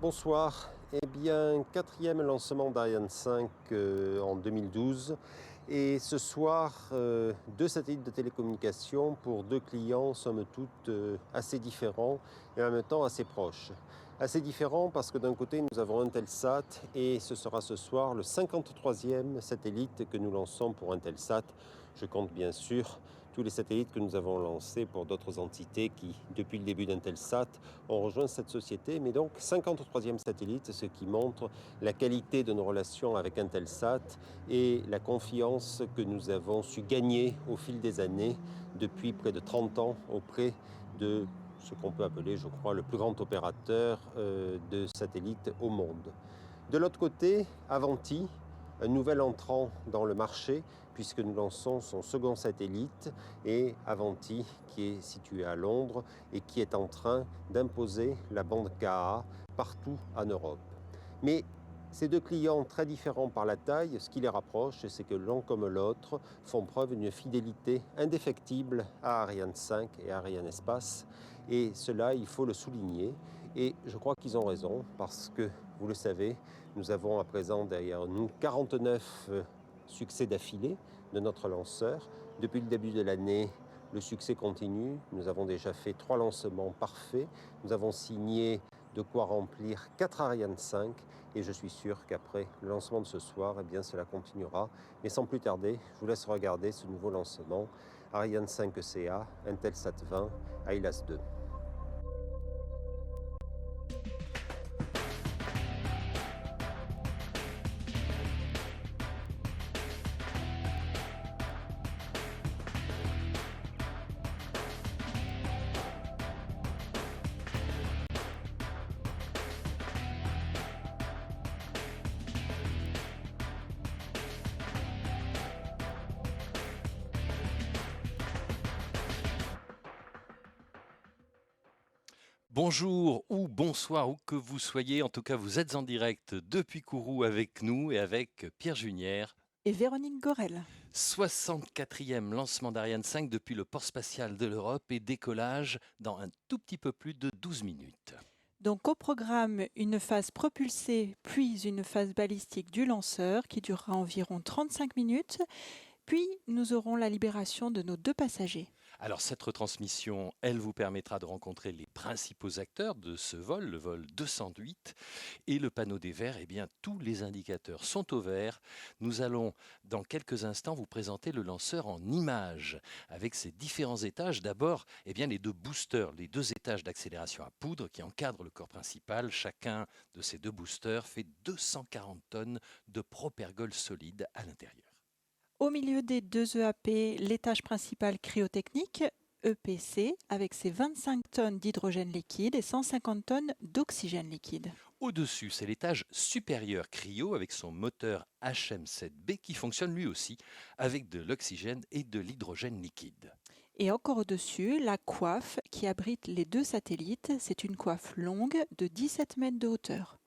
Bonsoir. Eh bien, quatrième lancement d'Ariane 5 en 2012. Et ce soir, deux satellites de télécommunication pour deux clients, somme toute, assez différents et en même temps assez proches. Assez différents parce que d'un côté, nous avons Intelsat et ce sera ce soir le 53e satellite que nous lançons pour Intelsat. Je compte bien sûr tous les satellites que nous avons lancés pour d'autres entités qui, depuis le début d'Intelsat, ont rejoint cette société. Mais donc, 53e satellite, ce qui montre la qualité de nos relations avec Intelsat et la confiance que nous avons su gagner au fil des années, depuis près de 30 ans, auprès de ce qu'on peut appeler, je crois, le plus grand opérateur de satellites au monde. De l'autre côté, Avanti, un nouvel entrant dans le marché, puisque nous lançons son second satellite, et Avanti, qui est situé à Londres et qui est en train d'imposer la bande Ka partout en Europe. Mais ces deux clients très différents par la taille, ce qui les rapproche, c'est que l'un comme l'autre font preuve d'une fidélité indéfectible à Ariane 5 et à Arianespace. Et cela, il faut le souligner. Et je crois qu'ils ont raison, parce que, vous le savez, nous avons à présent derrière nous 49 succès d'affilée de notre lanceur. Depuis le début de l'année, le succès continue. Nous avons déjà fait 3 lancements parfaits. Nous avons signé de quoi remplir 4 Ariane 5 et je suis sûr qu'après le lancement de ce soir, eh bien, cela continuera. Mais sans plus tarder, je vous laisse regarder ce nouveau lancement Ariane 5 CA, Intelsat 20, AILAS 2. Bonjour ou bonsoir, où que vous soyez, en tout cas vous êtes en direct depuis Kourou avec nous et avec Pierre Junière. Et Véronique Gorel. 64e lancement d'Ariane 5 depuis le port spatial de l'Europe et décollage dans un tout petit peu plus de 12 minutes. Donc au programme, une phase propulsée, puis une phase balistique du lanceur qui durera environ 35 minutes. Puis nous aurons la libération de nos 2 passagers. Alors cette retransmission, elle vous permettra de rencontrer les principaux acteurs de ce vol, le vol 208 et le panneau des verts. Eh bien, tous les indicateurs sont au vert. Nous allons dans quelques instants vous présenter le lanceur en images avec ses différents étages. D'abord, eh bien, les 2 boosters, les 2 étages d'accélération à poudre qui encadrent le corps principal. Chacun de ces 2 boosters fait 240 tonnes de propergol solide à l'intérieur. Au milieu des 2 EAP, l'étage principal cryotechnique, EPC, avec ses 25 tonnes d'hydrogène liquide et 150 tonnes d'oxygène liquide. Au-dessus, c'est l'étage supérieur cryo avec son moteur HM7B qui fonctionne lui aussi avec de l'oxygène et de l'hydrogène liquide. Et encore au-dessus, la coiffe qui abrite les 2 satellites, c'est une coiffe longue de 17 mètres de hauteur.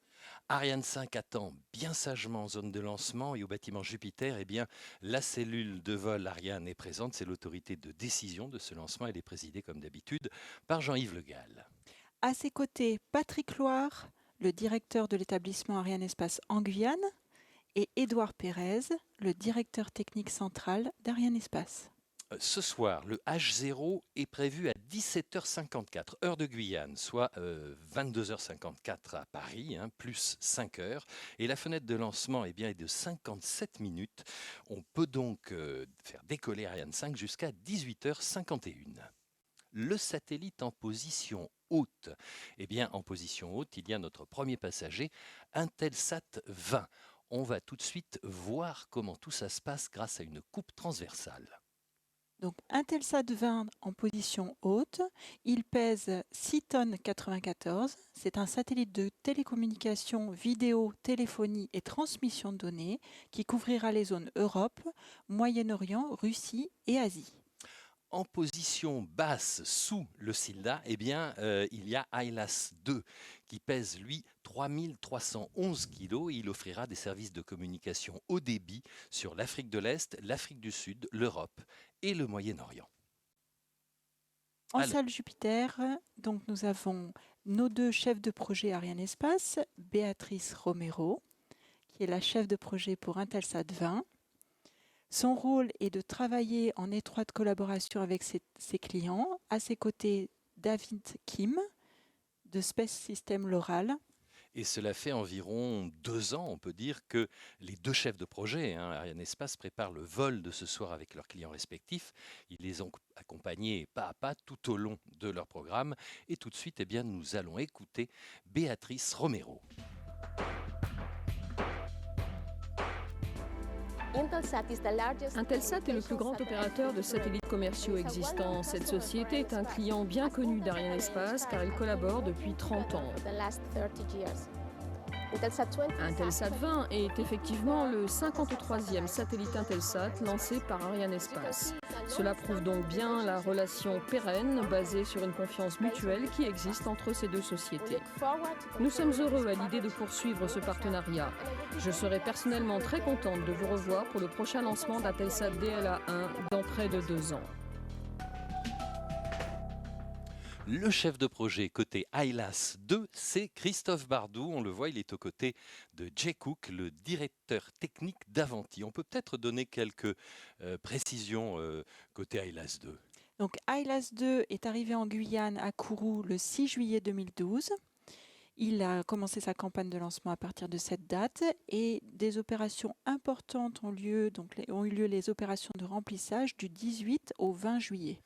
Ariane 5 attend bien sagement en zone de lancement et au bâtiment Jupiter, eh bien, la cellule de vol Ariane est présente. C'est l'autorité de décision de ce lancement. Elle est présidée, comme d'habitude, par Jean-Yves Le Gall. À ses côtés, Patrick Loire, le directeur de l'établissement Arianespace en Guyane, et Édouard Pérez, le directeur technique central d'Arianespace. Ce soir, le H0 est prévu à 17h54, heure de Guyane, soit 22h54 à Paris, plus 5 heures. Et la fenêtre de lancement est de 57 minutes. On peut donc faire décoller Ariane 5 jusqu'à 18h51. Le satellite en position haute. En position haute, il y a notre premier passager, Intelsat 20. On va tout de suite voir comment tout ça se passe grâce à une coupe transversale. Donc Intelsat 20 en position haute, il pèse 6 tonnes 94. C'est un satellite de télécommunication, vidéo, téléphonie et transmission de données qui couvrira les zones Europe, Moyen-Orient, Russie et Asie. En position basse sous le SILDA, il y a AILAS 2 qui pèse lui 3311 kg et il offrira des services de communication haut débit sur l'Afrique de l'Est, l'Afrique du Sud, l'Europe et le Moyen-Orient. En Alors- salle Jupiter, donc nous avons nos deux chefs de projet Ariane Espace, Béatrice Romero, qui est la chef de projet pour Intelsat 20. Son rôle est de travailler en étroite collaboration avec ses clients. À ses côtés, David Kim, de Space System Loral. Et cela fait environ 2 ans, on peut dire, que les deux chefs de projet, Ariane Espace, préparent le vol de ce soir avec leurs clients respectifs. Ils les ont accompagnés pas à pas tout au long de leur programme. Et tout de suite, eh bien, nous allons écouter Béatrice Romero. Intelsat est le plus grand opérateur de satellites commerciaux existants. Cette société est un client bien connu d'Ariane Espace car elle collabore depuis 30 ans. Intelsat 20 est effectivement le 53e satellite Intelsat lancé par Ariane Espace. Cela prouve donc bien la relation pérenne basée sur une confiance mutuelle qui existe entre ces deux sociétés. Nous sommes heureux à l'idée de poursuivre ce partenariat. Je serai personnellement très contente de vous revoir pour le prochain lancement d'Intelsat DLA1 dans près de 2 ans. Le chef de projet côté ILAS 2, c'est Christophe Bardou. On le voit, il est aux côtés de Jay Cook, le directeur technique d'Avanti. On peut peut-être donner quelques précisions côté ILAS 2. Donc ILAS 2 est arrivé en Guyane à Kourou le 6 juillet 2012. Il a commencé sa campagne de lancement à partir de cette date et des opérations importantes ont eu lieu les opérations de remplissage du 18 au 20 juillet.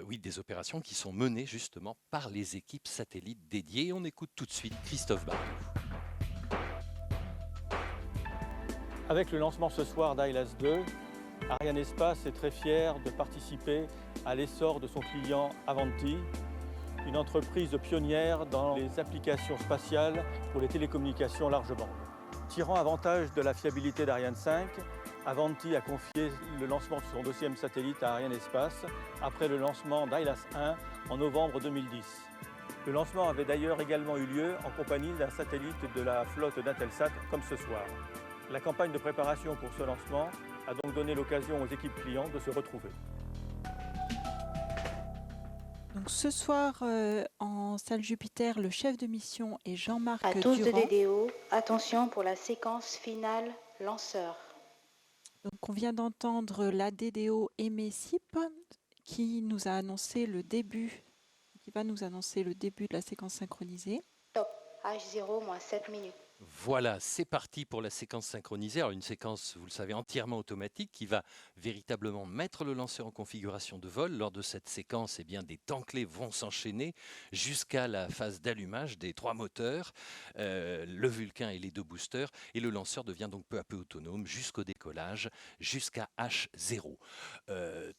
Oui, des opérations qui sont menées justement par les équipes satellites dédiées. On écoute tout de suite Christophe Bardou. Avec le lancement ce soir d'ILAS 2, Ariane Espace est très fier de participer à l'essor de son client Avanti, une entreprise pionnière dans les applications spatiales pour les télécommunications large bande. Tirant avantage de la fiabilité d'Ariane 5, Avanti a confié le lancement de son 2e satellite à Ariane Espace après le lancement d'ILAS 1 en novembre 2010. Le lancement avait d'ailleurs également eu lieu en compagnie d'un satellite de la flotte d'Intelsat comme ce soir. La campagne de préparation pour ce lancement a donc donné l'occasion aux équipes clients de se retrouver. Donc ce soir, en salle Jupiter, le chef de mission est Jean-Marc À tous de Durand. DDO, attention pour la séquence finale lanceur. Donc on vient d'entendre la DDO EMESIP qui va nous annoncer le début de la séquence synchronisée. Top, H0 moins 7 minutes. Voilà, c'est parti pour la séquence synchronisée. Alors une séquence, vous le savez, entièrement automatique qui va véritablement mettre le lanceur en configuration de vol. Lors de cette séquence, eh bien, des temps clés vont s'enchaîner jusqu'à la phase d'allumage des 3 moteurs, le Vulcain et les 2 boosters. Et le lanceur devient donc peu à peu autonome jusqu'au décollage, jusqu'à H0.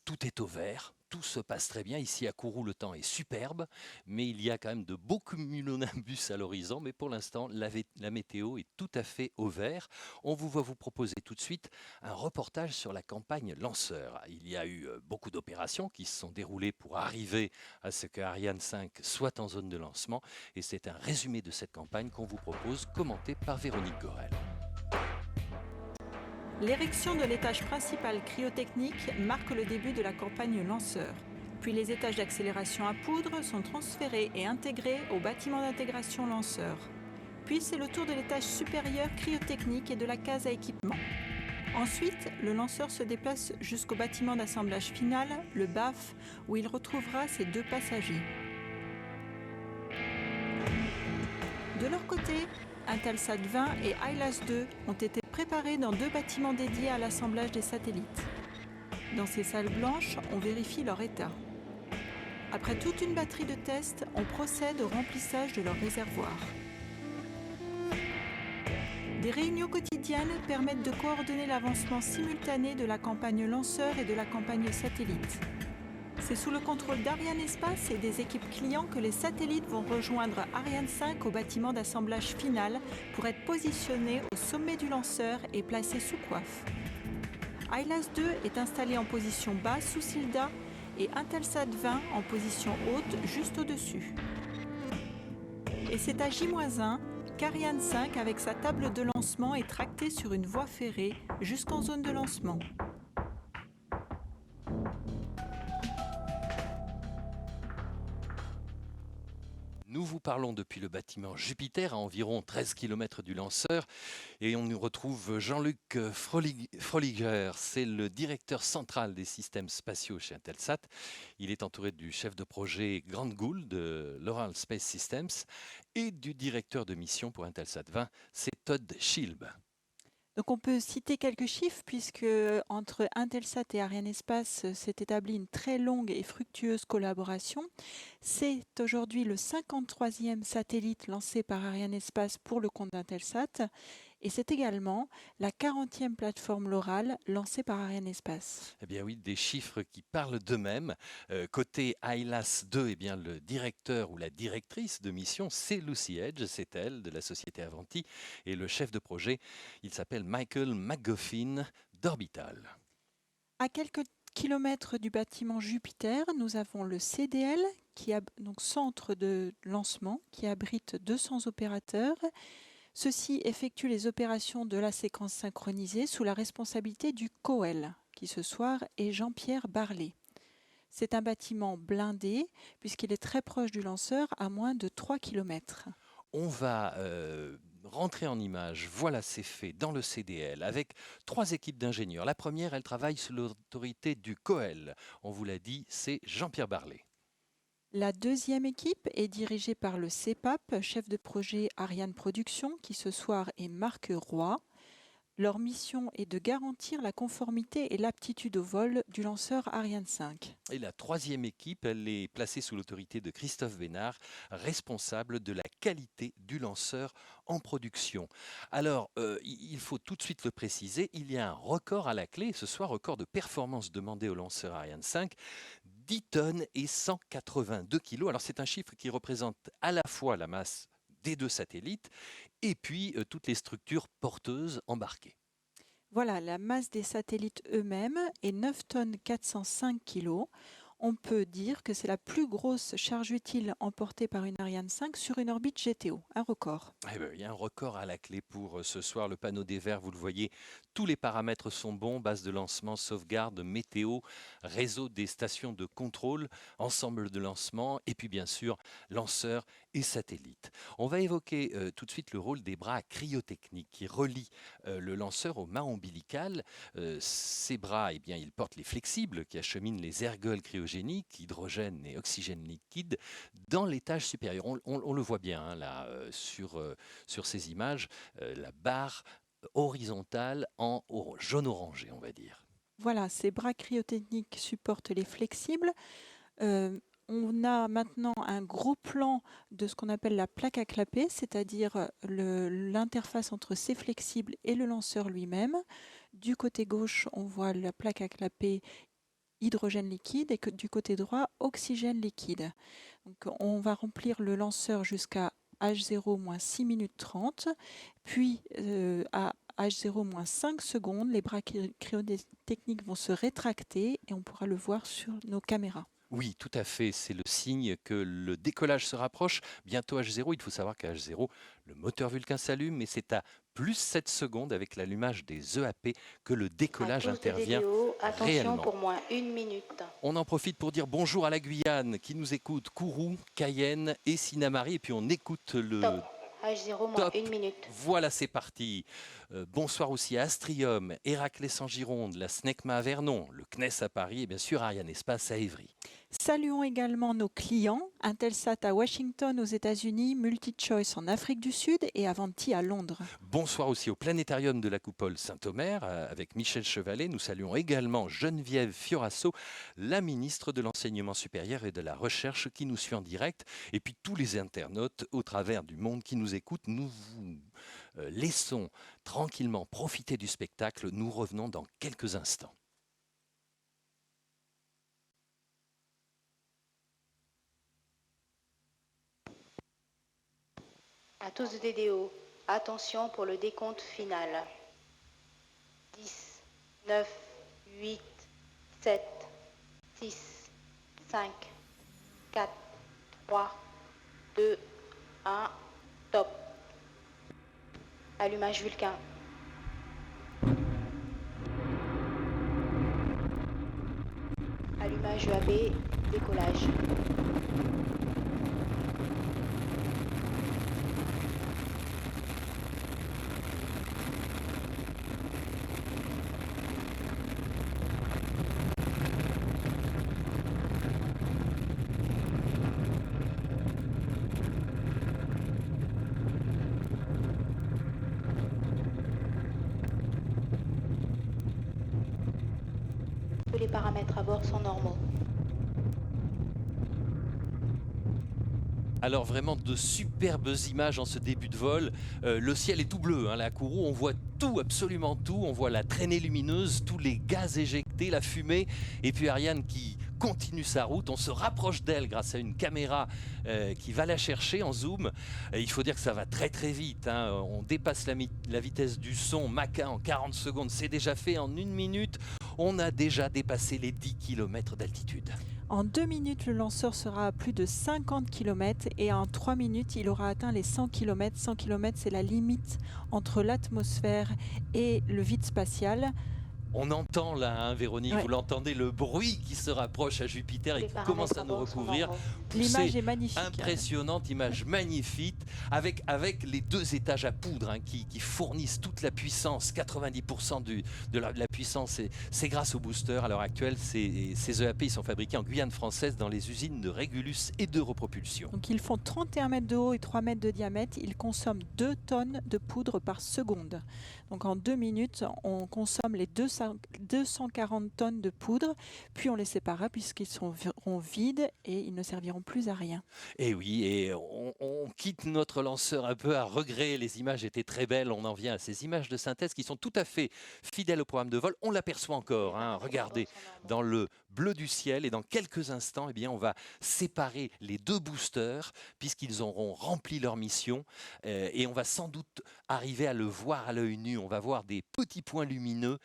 Tout est au vert. Tout se passe très bien. Ici à Kourou, le temps est superbe, mais il y a quand même de beaux cumulonimbus à l'horizon. Mais pour l'instant, la météo est tout à fait au vert. On va vous proposer tout de suite un reportage sur la campagne lanceur. Il y a eu beaucoup d'opérations qui se sont déroulées pour arriver à ce que Ariane 5 soit en zone de lancement. Et c'est un résumé de cette campagne qu'on vous propose, commenté par Véronique Gorel. L'érection de l'étage principal cryotechnique marque le début de la campagne lanceur. Puis les étages d'accélération à poudre sont transférés et intégrés au bâtiment d'intégration lanceur. Puis c'est le tour de l'étage supérieur cryotechnique et de la case à équipement. Ensuite, le lanceur se déplace jusqu'au bâtiment d'assemblage final, le BAF, où il retrouvera ses 2 passagers. De leur côté, Intelsat 20 et ILAS 2 ont été préparés dans 2 bâtiments dédiés à l'assemblage des satellites. Dans ces salles blanches, on vérifie leur état. Après toute une batterie de tests, on procède au remplissage de leur réservoir. Des réunions quotidiennes permettent de coordonner l'avancement simultané de la campagne lanceur et de la campagne satellite. C'est sous le contrôle d'Ariane Espace et des équipes clients que les satellites vont rejoindre Ariane 5 au bâtiment d'assemblage final pour être positionnés au sommet du lanceur et placés sous coiffe. ILAS 2 est installé en position basse sous Silda et Intelsat 20 en position haute juste au-dessus. Et c'est à J-1 qu'Ariane 5 avec sa table de lancement est tractée sur une voie ferrée jusqu'en zone de lancement. vous parlons depuis le bâtiment Jupiter, à environ 13 km du lanceur. Et on nous retrouve Jean-Luc Froliger, c'est le directeur central des systèmes spatiaux chez Intelsat. Il est entouré du chef de projet Grant Gould de Loral Space Systems et du directeur de mission pour Intelsat 20, c'est Todd Schilb. Donc on peut citer quelques chiffres puisque entre Intelsat et Arianespace s'est établie une très longue et fructueuse collaboration. C'est aujourd'hui le 53e satellite lancé par Arianespace pour le compte d'Intelsat et c'est également la 40e plateforme Loral lancée par Arianespace. Eh bien oui, des chiffres qui parlent d'eux-mêmes. Côté ILAS 2, eh bien, le directeur ou la directrice de mission, c'est Lucy Edge, c'est elle, de la société Avanti. Et le chef de projet, il s'appelle Michael McGuffin d'Orbital. À quelques kilomètres du bâtiment Jupiter, nous avons le CDL, donc centre de lancement, qui abrite 200 opérateurs. Ceux-ci effectuent les opérations de la séquence synchronisée sous la responsabilité du COEL, qui ce soir est Jean-Pierre Barlet. C'est un bâtiment blindé puisqu'il est très proche du lanceur à moins de 3 km. On va rentrer en image, voilà c'est fait, dans le CDL, avec 3 équipes d'ingénieurs. La première, elle travaille sous l'autorité du COEL. On vous l'a dit, c'est Jean-Pierre Barlet. La deuxième équipe est dirigée par le CEPAP, chef de projet Ariane Production, qui ce soir est Marc Roy. Leur mission est de garantir la conformité et l'aptitude au vol du lanceur Ariane 5. Et la troisième équipe, elle est placée sous l'autorité de Christophe Bénard, responsable de la qualité du lanceur en production. Alors, il faut tout de suite le préciser, il y a un record à la clé, ce soir, record de performance demandé au lanceur Ariane 5. 10 tonnes et 182 kilos. Alors c'est un chiffre qui représente à la fois la masse des 2 satellites et puis toutes les structures porteuses embarquées. Voilà, la masse des satellites eux-mêmes est 9 tonnes 405 kilos. On peut dire que c'est la plus grosse charge utile emportée par une Ariane 5 sur une orbite GTO, un record. Eh bien, il y a un record à la clé pour ce soir. Le panneau des verts, vous le voyez, tous les paramètres sont bons. Base de lancement, sauvegarde, météo, réseau des stations de contrôle, ensemble de lancement et puis bien sûr lanceur et satellite. On va évoquer tout de suite le rôle des bras cryotechniques qui relient le lanceur au mât ombilical. Ces bras, eh bien, ils portent les flexibles qui acheminent les ergols cryogéniques, hydrogène et oxygène liquide, dans l'étage supérieur. On le voit bien hein, là sur ces images, la barre horizontale en jaune orangé, on va dire. Voilà, ces bras cryotechniques supportent les flexibles. On a maintenant un gros plan de ce qu'on appelle la plaque à clapper, c'est-à-dire l'interface entre ces flexibles et le lanceur lui-même. Du côté gauche, on voit la plaque à clapper hydrogène liquide et que du côté droit, oxygène liquide. Donc, on va remplir le lanceur jusqu'à H0 moins 6 minutes 30, puis à H0 moins 5 secondes, les bras cryotechniques vont se rétracter et on pourra le voir sur nos caméras. Oui, tout à fait. C'est le signe que le décollage se rapproche. Bientôt H0. Il faut savoir qu'à H0, le moteur Vulcain s'allume, mais c'est à plus 7 secondes avec l'allumage des EAP que le décollage intervient attention réellement. Pour moins 1 minute. On en profite pour dire bonjour à la Guyane qui nous écoute, Kourou, Cayenne et Sinamari. Et puis on écoute le... Top. H0 moins 1 minute. Voilà, c'est parti. Bonsoir aussi à Astrium, Héraclès en Gironde, la SNECMA à Vernon, le CNES à Paris et bien sûr Arianespace à Évry. Saluons également nos clients, Intelsat à Washington aux États-Unis, MultiChoice en Afrique du Sud et Avanti à Londres. Bonsoir aussi au Planétarium de la Coupole Saint-Omer avec Michel Chevalet. Nous saluons également Geneviève Fiorasso, la ministre de l'Enseignement supérieur et de la Recherche qui nous suit en direct. Et puis tous les internautes au travers du monde qui nous écoutent. Nous vous laissons tranquillement profiter du spectacle. Nous revenons dans quelques instants. À tous DDO, attention pour le décompte final. 10, 9, 8, 7, 6, 5, 4, 3, 2, 1, top. Allumage Vulcain. Allumage EAP, décollage. paramètres à bord sont normaux. Alors vraiment de superbes images en ce début de vol. Le ciel est tout bleu, hein, la Kourou, on voit tout, absolument tout. On voit la traînée lumineuse, tous les gaz éjectés, la fumée. Et puis Ariane qui continue sa route. On se rapproche d'elle grâce à une caméra qui va la chercher en zoom. Il faut dire que ça va très très vite, hein. On dépasse la vitesse du son Mach 1 en 40 secondes. C'est déjà fait en 1 minute. On a déjà dépassé les 10 km d'altitude. En 2 minutes, le lanceur sera à plus de 50 km et en 3 minutes, il aura atteint les 100 km. 100 km, c'est la limite entre l'atmosphère et le vide spatial. On entend là, hein, Véronique, Ouais. vous l'entendez, le bruit qui se rapproche à Jupiter et Les qui paramètres commence à à nous bord sont recouvrir. normaux. L'image est magnifique. Impressionnante, image magnifique, avec les 2 étages à poudre, hein, qui fournissent toute la puissance, 90% de la puissance. C'est grâce au booster. À l'heure actuelle, ces EAP ils sont fabriqués en Guyane française dans les usines de Régulus et d'Europropulsion. Donc ils font 31 mètres de haut et 3 mètres de diamètre. Ils consomment 2 tonnes de poudre par seconde. Donc en 2 minutes, on consomme les 240 tonnes de poudre, puis on les séparera puisqu'ils seront vides et ils ne serviront plus à rien. Et oui, et on quitte notre lanceur un peu à regret. Les images étaient très belles. On en vient à ces images de synthèse qui sont tout à fait fidèles au programme de vol. On l'aperçoit encore, hein, regardez, dans le bleu du ciel. Et dans quelques instants, eh bien, on va séparer les 2 boosters puisqu'ils auront rempli leur mission. Et on va sans doute arriver à le voir à l'œil nu. On va voir des petits points lumineux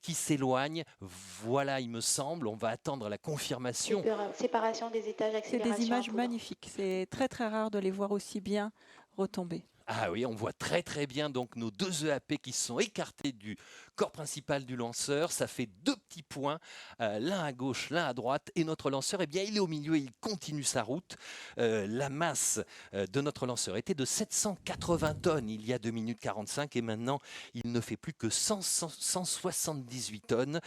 qui s'éloignent. Voilà, il me semble. On va attendre la confirmation. Séparation des étages, C'est accélération. des à images poudre. magnifiques. C'est très très rare de les voir aussi bien retomber. Ah oui, on voit très très bien donc nos 2 EAP qui sont écartés du corps principal du lanceur. Ça fait 2 petits points, l'un à gauche, l'un à droite. Et notre lanceur, eh bien, il est au milieu, il continue sa route. La masse de notre lanceur était de 780 tonnes il y a 2 minutes 45 et maintenant, il ne fait plus que 178 tonnes.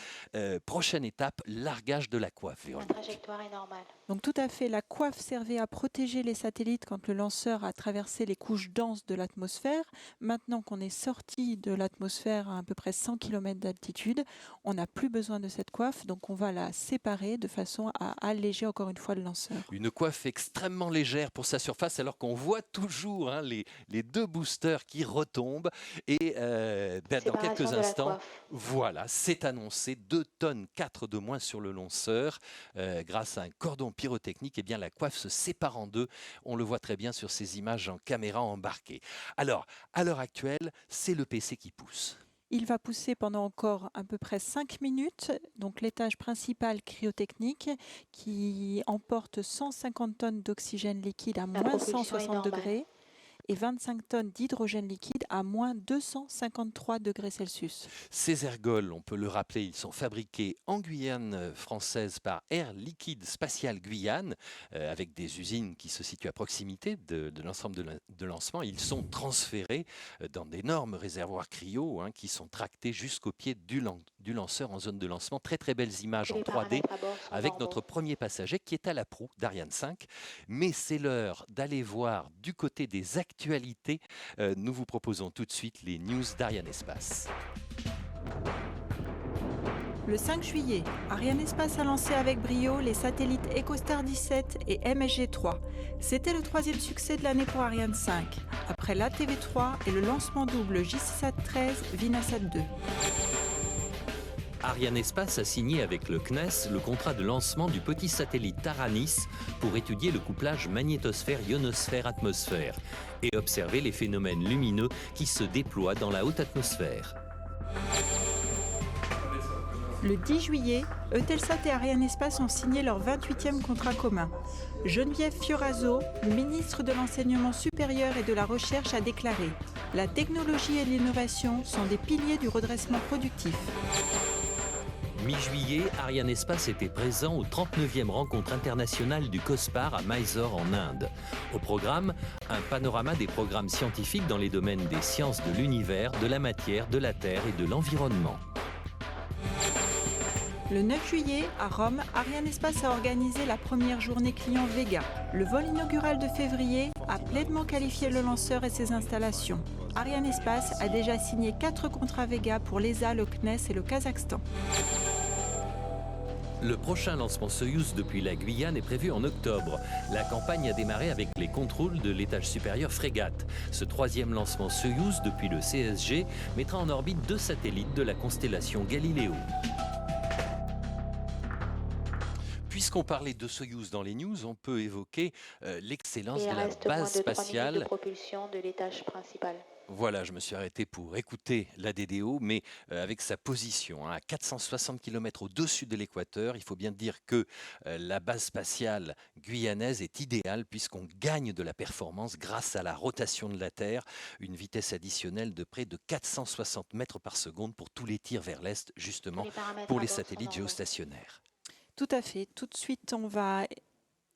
Prochaine étape, largage de la coiffe. La Véronique. trajectoire est normale. Donc tout à fait, la coiffe servait à protéger les satellites quand le lanceur a traversé les couches denses de l'atmosphère. Maintenant qu'on est sorti de l'atmosphère à peu près 100 km d'altitude, on n'a plus besoin de cette coiffe, donc on va la séparer de façon à alléger encore une fois le lanceur. Une coiffe extrêmement légère pour sa surface, alors qu'on voit toujours, hein, les 2 boosters qui retombent. Et dans Séparation quelques de la instants, coiffe. voilà, c'est annoncé 2 tonnes 4 de moins sur le lanceur. Grâce à un cordon pyrotechnique, eh bien, la coiffe se sépare en 2. On le voit très bien sur ces images en caméra embarquée. Alors, à l'heure actuelle, c'est le PC qui pousse. Il va pousser pendant encore à peu près 5 minutes, donc l'étage principal cryotechnique qui emporte 150 tonnes d'oxygène liquide à moins propulsion est 160 normale. degrés et 25 tonnes d'hydrogène liquide à moins 253 degrés Celsius. Ces ergols, on peut le rappeler, ils sont fabriqués en Guyane française par Air Liquide Spatial Guyane, avec des usines qui se situent à proximité de l'ensemble de lancement. Ils sont transférés dans d'énormes réservoirs cryo, hein, qui sont tractés jusqu'au pied du lanceur en zone de lancement. Très très belles images en Les 3D paramètres à bord sont avec normaux. notre premier passager qui est à la proue d'Ariane 5. Mais c'est l'heure d'aller voir du côté des actualités. Nous vous proposons tout de suite les news d'Ariane Espace. Le 5 juillet, Ariane Espace a lancé avec brio les satellites EchoStar 17 et MSG3. C'était le 3e succès de l'année pour Ariane 5, après l'ATV3 et le lancement double JCSat 13 Vinasat 2. Ariane Espace a signé avec le CNES le contrat de lancement du petit satellite Taranis pour étudier le couplage magnétosphère-ionosphère-atmosphère et observer les phénomènes lumineux qui se déploient dans la haute atmosphère. Le 10 juillet, Eutelsat et Ariane Espace ont signé leur 28e contrat commun. Geneviève Fioraso, ministre de l'Enseignement supérieur et de la Recherche, a déclaré « La technologie et l'innovation sont des piliers du redressement productif ». Mi-juillet, Ariane Espace était présent aux 39e rencontres internationales du COSPAR à Mysore en Inde. Au programme, un panorama des programmes scientifiques dans les domaines des sciences de l'univers, de la matière, de la Terre et de l'environnement. Le 9 juillet, à Rome, Ariane Espace a organisé la première journée client Vega. Le vol inaugural de février a pleinement qualifié le lanceur et ses installations. Ariane Espace a déjà signé 4 contrats Vega pour l'ESA, le CNES et le Kazakhstan. Le prochain lancement Soyouz depuis la Guyane est prévu en octobre. La campagne a démarré avec les contrôles de l'étage supérieur Frégate. Ce troisième lancement Soyouz depuis le CSG mettra en orbite 2 satellites de la constellation Galileo. Puisqu'on parlait de Soyouz dans les news, on peut évoquer l'excellence Il de la reste base moins de 3 minutes de spatiale. propulsion de l'étage principal. Voilà, je me suis arrêté pour écouter la DDO, mais avec sa position à 460 km au-dessus de l'équateur, il faut bien dire que la base spatiale guyanaise est idéale puisqu'on gagne de la performance grâce à la rotation de la Terre, une vitesse additionnelle de près de 460 mètres par seconde pour tous les tirs vers l'Est, justement pour les satellites géostationnaires. Tout à fait. Tout de suite, on va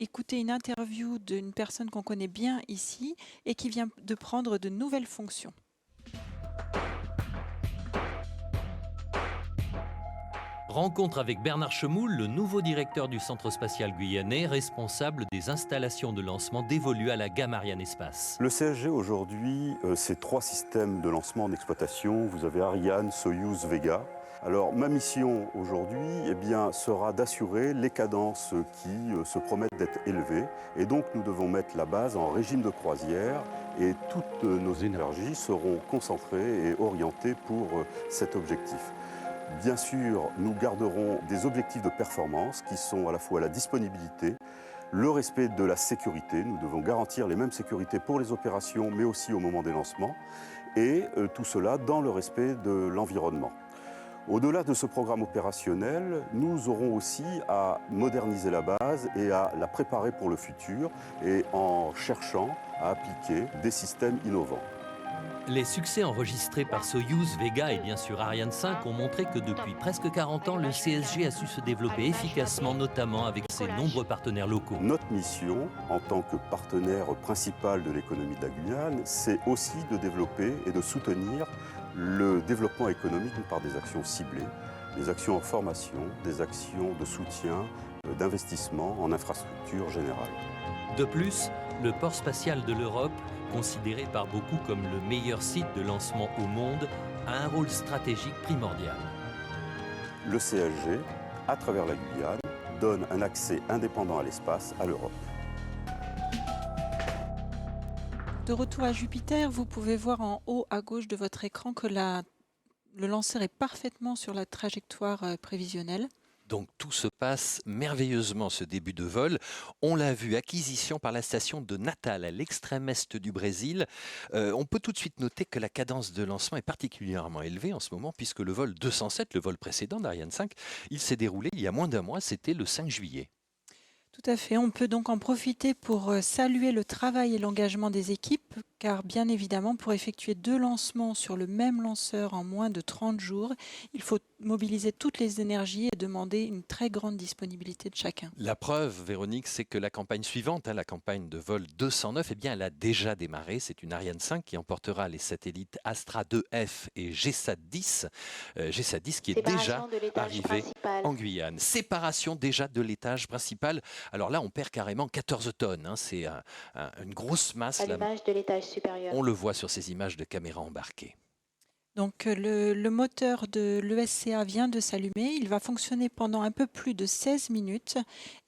écouter une interview d'une personne qu'on connaît bien ici et qui vient de prendre de nouvelles fonctions. Rencontre avec Bernard Chemoul, le nouveau directeur du Centre spatial guyanais, responsable des installations de lancement dévolues à la gamme Ariane Espace. Le CSG aujourd'hui, c'est 3 systèmes de lancement en exploitation. Vous avez Ariane, Soyouz, Vega. Alors ma mission aujourd'hui sera d'assurer les cadences qui se promettent d'être élevées. Et donc nous devons mettre la base en régime de croisière et toutes nos énergies seront concentrées et orientées pour cet objectif. Bien sûr, nous garderons des objectifs de performance qui sont à la fois la disponibilité, le respect de la sécurité. Nous devons garantir les mêmes sécurités pour les opérations, mais aussi au moment des lancements. Et tout cela dans le respect de l'environnement. Au-delà de ce programme opérationnel, nous aurons aussi à moderniser la base et à la préparer pour le futur et en cherchant à appliquer des systèmes innovants. Les succès enregistrés par Soyouz, Vega et bien sûr Ariane 5 ont montré que depuis presque 40 ans, le CSG a su se développer efficacement, notamment avec ses nombreux partenaires locaux. Notre mission, en tant que partenaire principal de l'économie de la Guyane, c'est aussi de développer et de soutenir le développement économique par des actions ciblées, des actions en formation, des actions de soutien, d'investissement en infrastructure générale. De plus, le port spatial de l'Europe, considéré par beaucoup comme le meilleur site de lancement au monde, a un rôle stratégique primordial. Le CSG, à travers la Guyane, donne un accès indépendant à l'espace à l'Europe. De retour à Jupiter, vous pouvez voir en haut à gauche de votre écran que le lanceur est parfaitement sur la trajectoire prévisionnelle. Donc tout se passe merveilleusement ce début de vol. On l'a vu, acquisition par la station de Natal à l'extrême est du Brésil. On peut tout de suite noter que la cadence de lancement est particulièrement élevée en ce moment puisque le vol 207, le vol précédent d'Ariane 5, il s'est déroulé il y a moins d'un mois, c'était le 5 juillet. Tout à fait. On peut donc en profiter pour saluer le travail et l'engagement des équipes, car bien évidemment, pour effectuer 2 lancements sur le même lanceur en moins de 30 jours, il faut mobiliser toutes les énergies et demander une très grande disponibilité de chacun. La preuve, Véronique, c'est que la campagne suivante, la campagne de vol 209, elle a déjà démarré. C'est une Ariane 5 qui emportera les satellites Astra 2F et GSAT 10. GSAT 10 qui est déjà arrivé en Guyane. Séparation déjà de l'étage principal. Alors là, on perd carrément 14 tonnes. C'est une grosse masse. À l'image de l'étage supérieur. On le voit sur ces images de caméra embarquées. Donc le moteur de l'ESCA vient de s'allumer. Il va fonctionner pendant un peu plus de 16 minutes.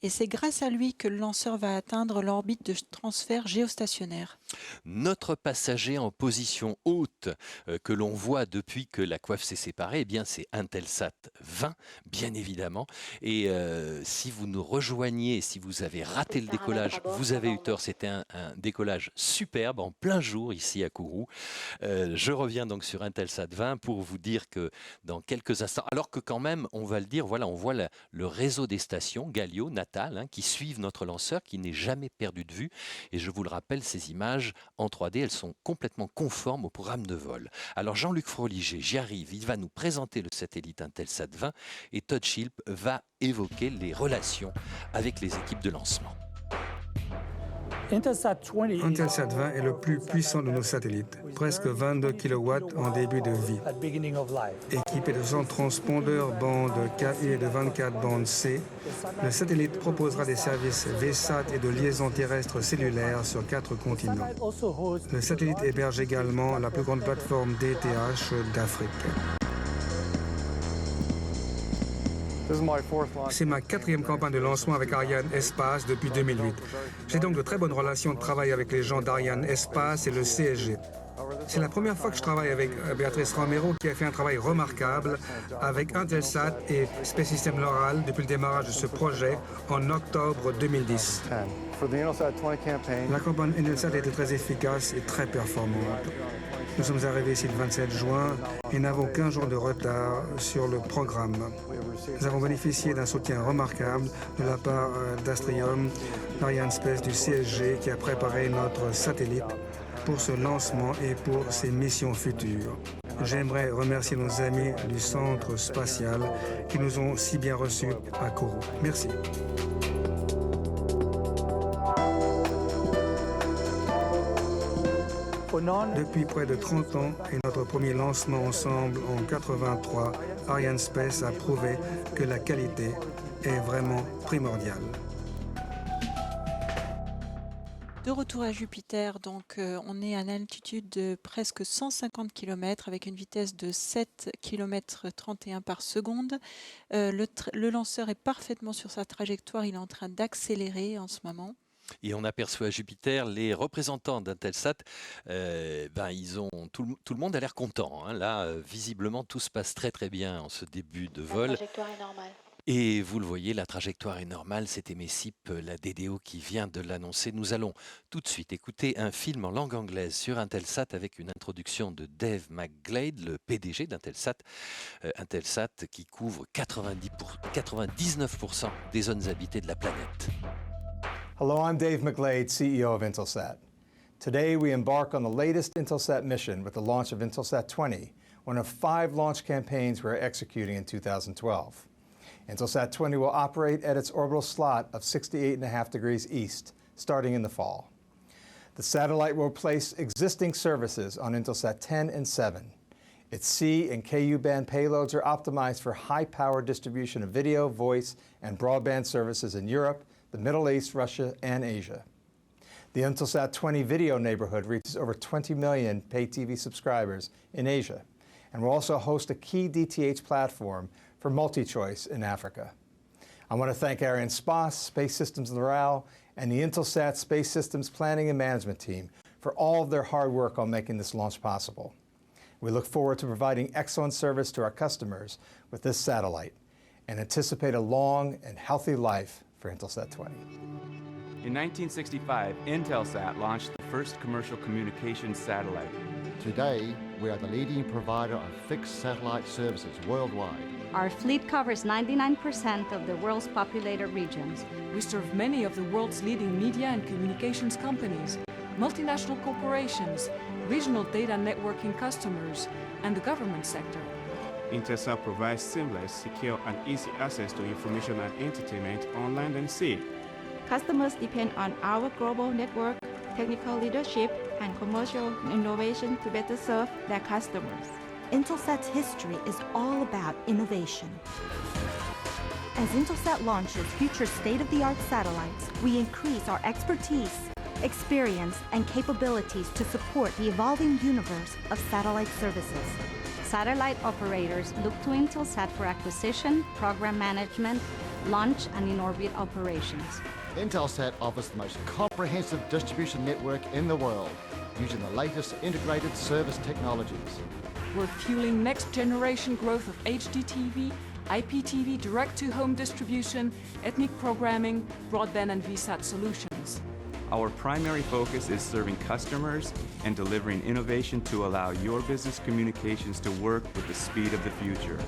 Et c'est grâce à lui que le lanceur va atteindre l'orbite de transfert géostationnaire. Notre passager en position haute que l'on voit depuis que la coiffe s'est séparée, c'est Intelsat 20, bien évidemment. Et si vous nous rejoignez, si vous avez raté le décollage, vous avez eu tort. C'était un décollage superbe en plein jour ici à Kourou. Je reviens donc sur Intelsat 20 pour vous dire que dans quelques instants, alors que quand même, on va le dire, voilà, on voit le réseau des stations Galio, Natal, qui suivent notre lanceur, qui n'est jamais perdu de vue. Et je vous le rappelle, ces images en 3D, elles sont complètement conformes au programme de vol. Alors Jean-Luc Froliger, j'y arrive, il va nous présenter le satellite Intelsat 20 et Todd Schilp va évoquer les relations avec les équipes de lancement. Intelsat 20 est le plus puissant de nos satellites, presque 22 kW en début de vie. Équipé de 100 transpondeurs bandes KU et de 24 bandes C, le satellite proposera des services VSAT et de liaison terrestre cellulaire sur 4 continents. Le satellite héberge également la plus grande plateforme DTH d'Afrique. C'est ma 4e campagne de lancement avec Ariane Espace depuis 2008. J'ai donc de très bonnes relations de travail avec les gens d'Ariane Espace et le CSG. C'est la première fois que je travaille avec Béatrice Romero qui a fait un travail remarquable avec Intelsat et Space Systems Loral depuis le démarrage de ce projet en octobre 2010. La campagne Intelsat a été très efficace et très performante. Nous sommes arrivés ici le 27 juin et n'avons qu'un jour de retard sur le programme. Nous avons bénéficié d'un soutien remarquable de la part d'Astrium, d'Ariane Space, du CSG qui a préparé notre satellite pour ce lancement et pour ses missions futures. J'aimerais remercier nos amis du Centre spatial qui nous ont si bien reçus à Kourou. Merci. Depuis près de 30 ans et notre premier lancement ensemble en 83, Ariane Space a prouvé que la qualité est vraiment primordiale. De retour à Jupiter, donc on est à une altitude de presque 150 km avec une vitesse de 7 km 31 par seconde. Le lanceur est parfaitement sur sa trajectoire, il est en train d'accélérer en ce moment. Et on aperçoit à Jupiter les représentants d'Intelsat. Tout le monde a l'air content. Hein. Là, visiblement, tout se passe très très bien en ce début de vol. La trajectoire est normale. Et vous le voyez, la trajectoire est normale. C'était Messip, la DDO, qui vient de l'annoncer. Nous allons tout de suite écouter un film en langue anglaise sur Intelsat avec une introduction de Dave McGlade, le PDG d'Intelsat. Intelsat qui couvre 99% des zones habitées de la planète. Hello, I'm Dave McGlade, CEO of Intelsat. Today we embark on the latest Intelsat mission with the launch of Intelsat 20, one of 5 launch campaigns we're executing in 2012. Intelsat 20 will operate at its orbital slot of 68.5 degrees east, starting in the fall. The satellite will replace existing services on Intelsat 10 and 7. Its C and Ku band payloads are optimized for high-power distribution of video, voice, and broadband services in Europe, the Middle East, Russia, and Asia. The Intelsat 20 video neighborhood reaches over 20 million pay TV subscribers in Asia, and will also host a key DTH platform for multi-choice in Africa. I want to thank Arianespace, Space Systems Loral, and the Intelsat Space Systems Planning and Management team for all of their hard work on making this launch possible. We look forward to providing excellent service to our customers with this satellite and anticipate a long and healthy life for Intelsat 20. In 1965, Intelsat launched the first commercial communications satellite. Today, we are the leading provider of fixed satellite services worldwide. Our fleet covers 99% of the world's populated regions. We serve many of the world's leading media and communications companies, multinational corporations, regional data networking customers, and the government sector. Intelsat provides seamless, secure, and easy access to information and entertainment on land and sea. Customers depend on our global network, technical leadership, and commercial innovation to better serve their customers. Intelsat's history is all about innovation. As Intelsat launches future state-of-the-art satellites, we increase our expertise, experience, and capabilities to support the evolving universe of satellite services. Satellite operators look to Intelsat for acquisition, program management, launch, and in-orbit operations. Intelsat offers the most comprehensive distribution network in the world, using the latest integrated service technologies. We're fueling next-generation growth of HDTV, IPTV, direct-to-home distribution, ethnic programming, broadband, and VSAT solutions. Our primary focus is serving customers and delivering innovation to allow your business communications to work with the speed of the future.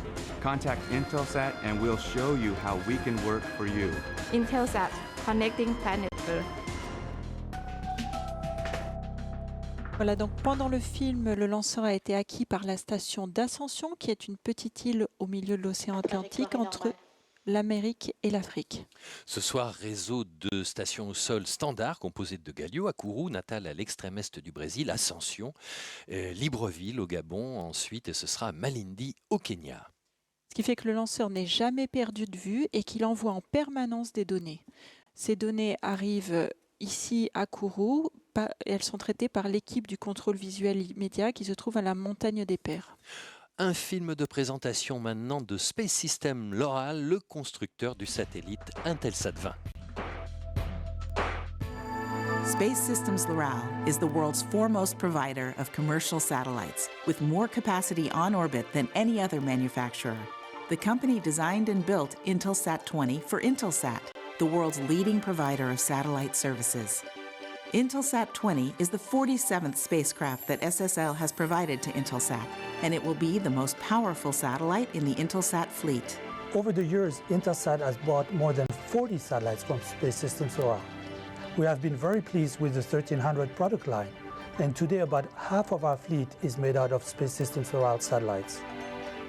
Contact Intelsat and we'll show you how we can work for you. Intelsat, connecting planet Earth. Voilà, donc pendant le film, le lanceur a été acquis par la station d'Ascension, qui est une petite île au milieu de l'océan Atlantique entre l'Amérique et l'Afrique. Ce soir, réseau de stations au sol standard composé de Galio à Kourou, Natal à l'extrême est du Brésil, Ascension, Libreville au Gabon, ensuite, et ce sera Malindi au Kenya. Ce qui fait que le lanceur n'est jamais perdu de vue et qu'il envoie en permanence des données. Ces données arrivent ici à Kourou, elles sont traitées par l'équipe du contrôle visuel immédiat qui se trouve à la Montagne des Pères. Un film de présentation maintenant de Space Systems Loral, le constructeur du satellite Intelsat 20. Space Systems Loral is the world's foremost provider of commercial satellites, with more capacity on orbit than any other manufacturer. The company designed and built Intelsat 20 for Intelsat, the world's leading provider of satellite services. Intelsat 20 is the 47th spacecraft that SSL has provided to Intelsat, and it will be the most powerful satellite in the Intelsat fleet. Over the years, Intelsat has bought more than 40 satellites from Space Systems Loral. We have been very pleased with the 1300 product line, and today about half of our fleet is made out of Space Systems Loral satellites.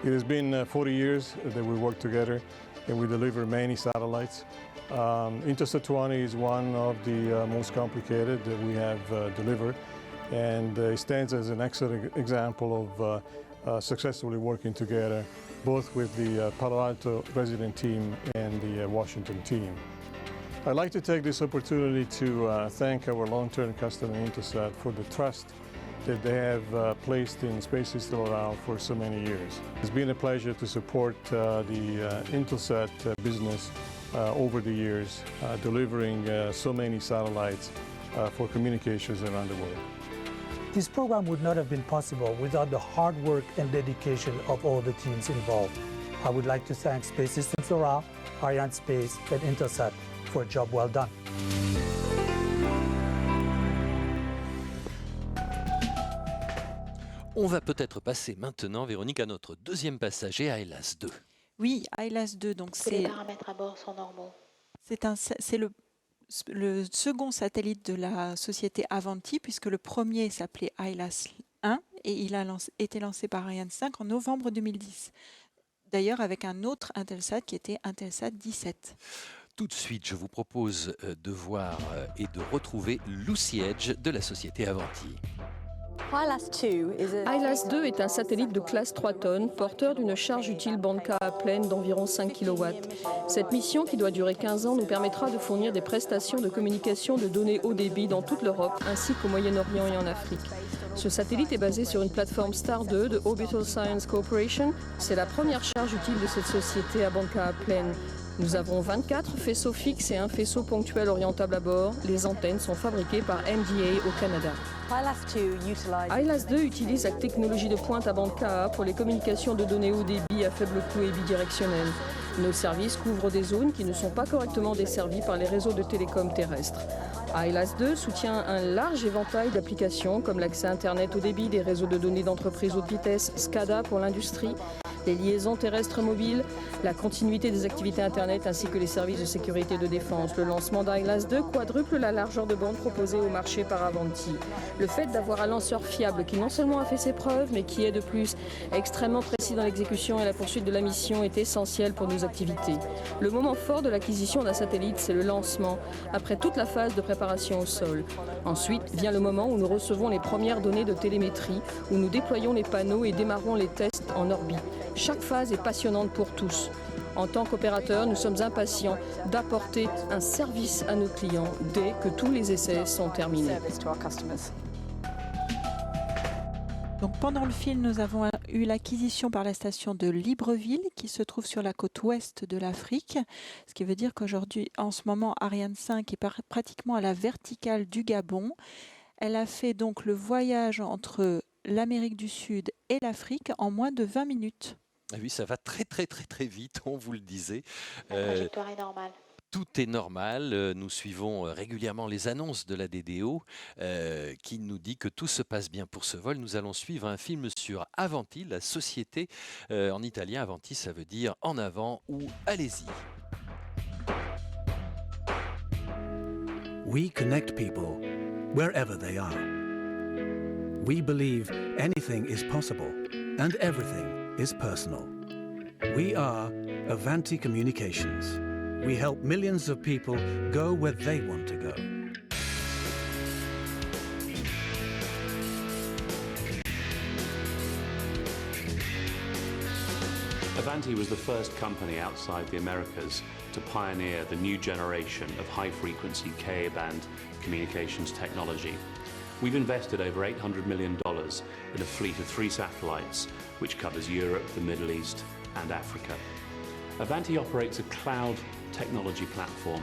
It has been 40 years that we work together and we deliver many satellites. Intelsat 20 is one of the most complicated that we have delivered, and it stands as an excellent example of successfully working together, both with the Palo Alto resident team and the Washington team. I'd like to take this opportunity to thank our long-term customer Intelsat for the trust that they have placed in Space Systems Loral for so many years. It's been a pleasure to support the Intelsat business over the years, delivering so many satellites for communications around the world. This program would not have been possible without the hard work and dedication of all the teams involved. I would like to thank Space Systems Loral, Arianespace, and Intelsat for a job well done. On va peut-être passer maintenant, Véronique, à notre deuxième passager, à Hellas 2. Oui, Hellas 2, donc Les paramètres à bord sont normaux. C'est le second satellite de la société Avanti, puisque le premier s'appelait Hellas 1 et il a été lancé par Ariane 5 en novembre 2010. D'ailleurs, avec un autre Intelsat qui était Intelsat 17. Tout de suite, je vous propose de voir et de retrouver Lucy Edge de la société Avanti. Hellas 2 est un satellite de classe 3 tonnes, porteur d'une charge utile bande Ka pleine d'environ 5 kW. Cette mission, qui doit durer 15 ans, nous permettra de fournir des prestations de communication de données haut débit dans toute l'Europe, ainsi qu'au Moyen-Orient et en Afrique. Ce satellite est basé sur une plateforme Star 2 de Orbital Science Corporation. C'est la première charge utile de cette société à bande Ka pleine. Nous avons 24 faisceaux fixes et un faisceau ponctuel orientable à bord. Les antennes sont fabriquées par MDA au Canada. Hellas 2 utilise la technologie de pointe à bande Ka pour les communications de données haut débit à faible coût et bidirectionnelles. Nos services couvrent des zones qui ne sont pas correctement desservies par les réseaux de télécom terrestres. Hellas 2 soutient un large éventail d'applications comme l'accès Internet haut débit, des réseaux de données d'entreprise haute vitesse, SCADA pour l'industrie, les liaisons terrestres mobiles, la continuité des activités Internet ainsi que les services de sécurité et de défense. Le lancement d'Hellas 2 quadruple la largeur de bande proposée au marché par Avanti. Le fait d'avoir un lanceur fiable qui non seulement a fait ses preuves, mais qui est de plus extrêmement précis dans l'exécution et la poursuite de la mission est essentiel pour nos activités. Le moment fort de l'acquisition d'un satellite, c'est le lancement, après toute la phase de préparation au sol. Ensuite vient le moment où nous recevons les premières données de télémétrie, où nous déployons les panneaux et démarrons les tests en orbite. Chaque phase est passionnante pour tous. En tant qu'opérateurs, nous sommes impatients d'apporter un service à nos clients dès que tous les essais sont terminés. Donc pendant le film, nous avons eu l'acquisition par la station de Libreville, qui se trouve sur la côte ouest de l'Afrique, ce qui veut dire qu'aujourd'hui, en ce moment, Ariane 5 est pratiquement à la verticale du Gabon. Elle a fait donc le voyage entre l'Amérique du Sud et l'Afrique en moins de 20 minutes. Ah oui, ça va très vite, on vous le disait. La trajectoire est normale. Tout est normal. Nous suivons régulièrement les annonces de la DDO qui nous dit que tout se passe bien pour ce vol. Nous allons suivre un film sur Avanti, la société. En italien, Avanti, ça veut dire en avant ou allez-y. We connect people wherever they are. We believe anything is possible and everything is personal. We are Avanti Communications. We help millions of people go where they want to go. Avanti was the first company outside the Americas to pioneer the new generation of high-frequency Ka-band communications technology. We've invested over $800 million in a fleet of 3 satellites, which covers Europe, the Middle East, and Africa. Avanti operates a cloud technology platform,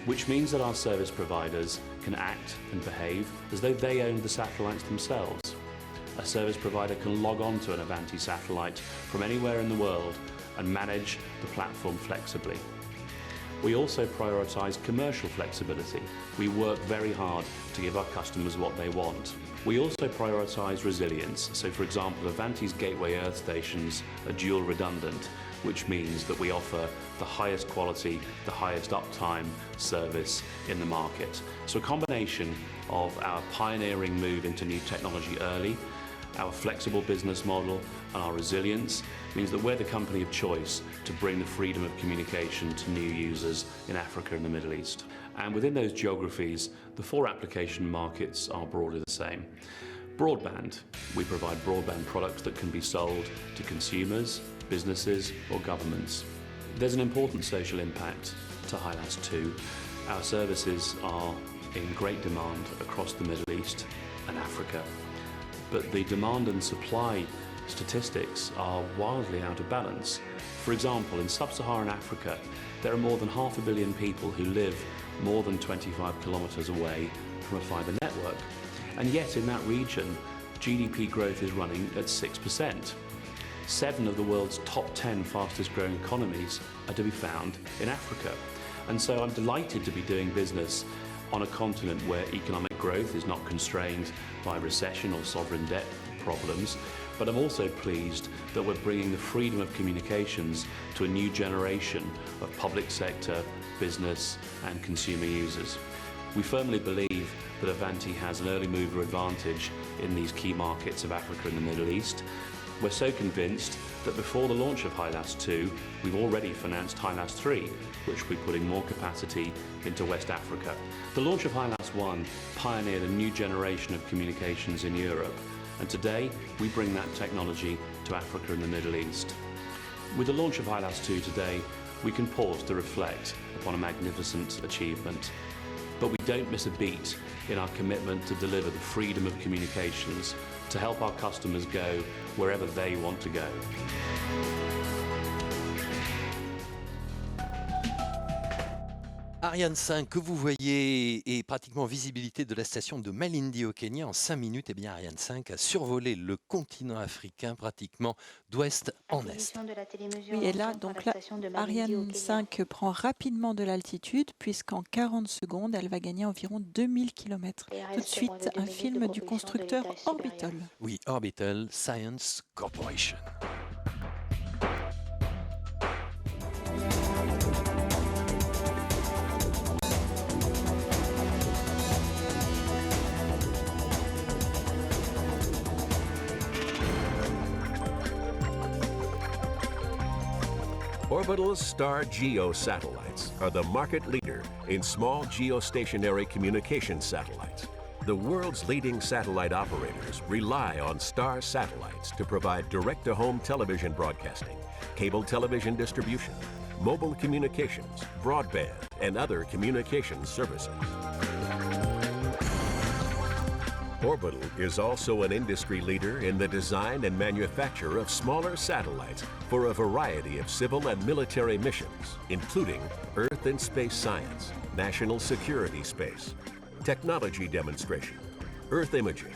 which means that our service providers can act and behave as though they owned the satellites themselves. A service provider can log on to an Avanti satellite from anywhere in the world and manage the platform flexibly. We also prioritise commercial flexibility. We work very hard to give our customers what they want. We also prioritise resilience. So, for example, Avanti's Gateway Earth stations are dual redundant, which means that we offer the highest quality, the highest uptime service in the market. So a combination of our pioneering move into new technology early, our flexible business model, and our resilience means that we're the company of choice to bring the freedom of communication to new users in Africa and the Middle East. And within those geographies, the 4 application markets are broadly the same. Broadband. We provide broadband products that can be sold to consumers, businesses, or governments. There's an important social impact to HILAS 2. Our services are in great demand across the Middle East and Africa, but the demand and supply statistics are wildly out of balance. For example, in sub-Saharan Africa, there are more than 500 million people who live more than 25 kilometers away from a fibre network. And yet in that region, GDP growth is running at 6%. 7 of the world's top 10 fastest growing economies are to be found in Africa. And so I'm delighted to be doing business on a continent where economic growth is not constrained by recession or sovereign debt problems, but I'm also pleased that we're bringing the freedom of communications to a new generation of public sector, business and consumer users. We firmly believe that Avanti has an early mover advantage in these key markets of Africa and the Middle East. We're so convinced that before the launch of HILAS 2, we've already financed HILAS 3, which will be putting more capacity into West Africa. The launch of HILAS 1 pioneered a new generation of communications in Europe, and today we bring that technology to Africa and the Middle East. With the launch of HILAS 2 today, we can pause to reflect upon a magnificent achievement. But we don't miss a beat in our commitment to deliver the freedom of communications to help our customers go wherever they want to go. Ariane 5 que vous voyez est pratiquement en visibilité de la station de Malindi au Kenya en 5 minutes. Et bien Ariane 5 a survolé le continent africain pratiquement d'ouest en est. Oui, et là, donc là, Ariane 5 prend rapidement de l'altitude puisqu'en 40 secondes, elle va gagner environ 2000 km. Tout de suite, un film du constructeur Orbital. Oui, Orbital Science Corporation. Orbital's Star Geo satellites are the market leader in small geostationary communications satellites. The world's leading satellite operators rely on Star satellites to provide direct-to-home television broadcasting, cable television distribution, mobile communications, broadband, and other communications services. Orbital is also an industry leader in the design and manufacture of smaller satellites for a variety of civil and military missions, including Earth and space science, national security space, technology demonstration, Earth imaging,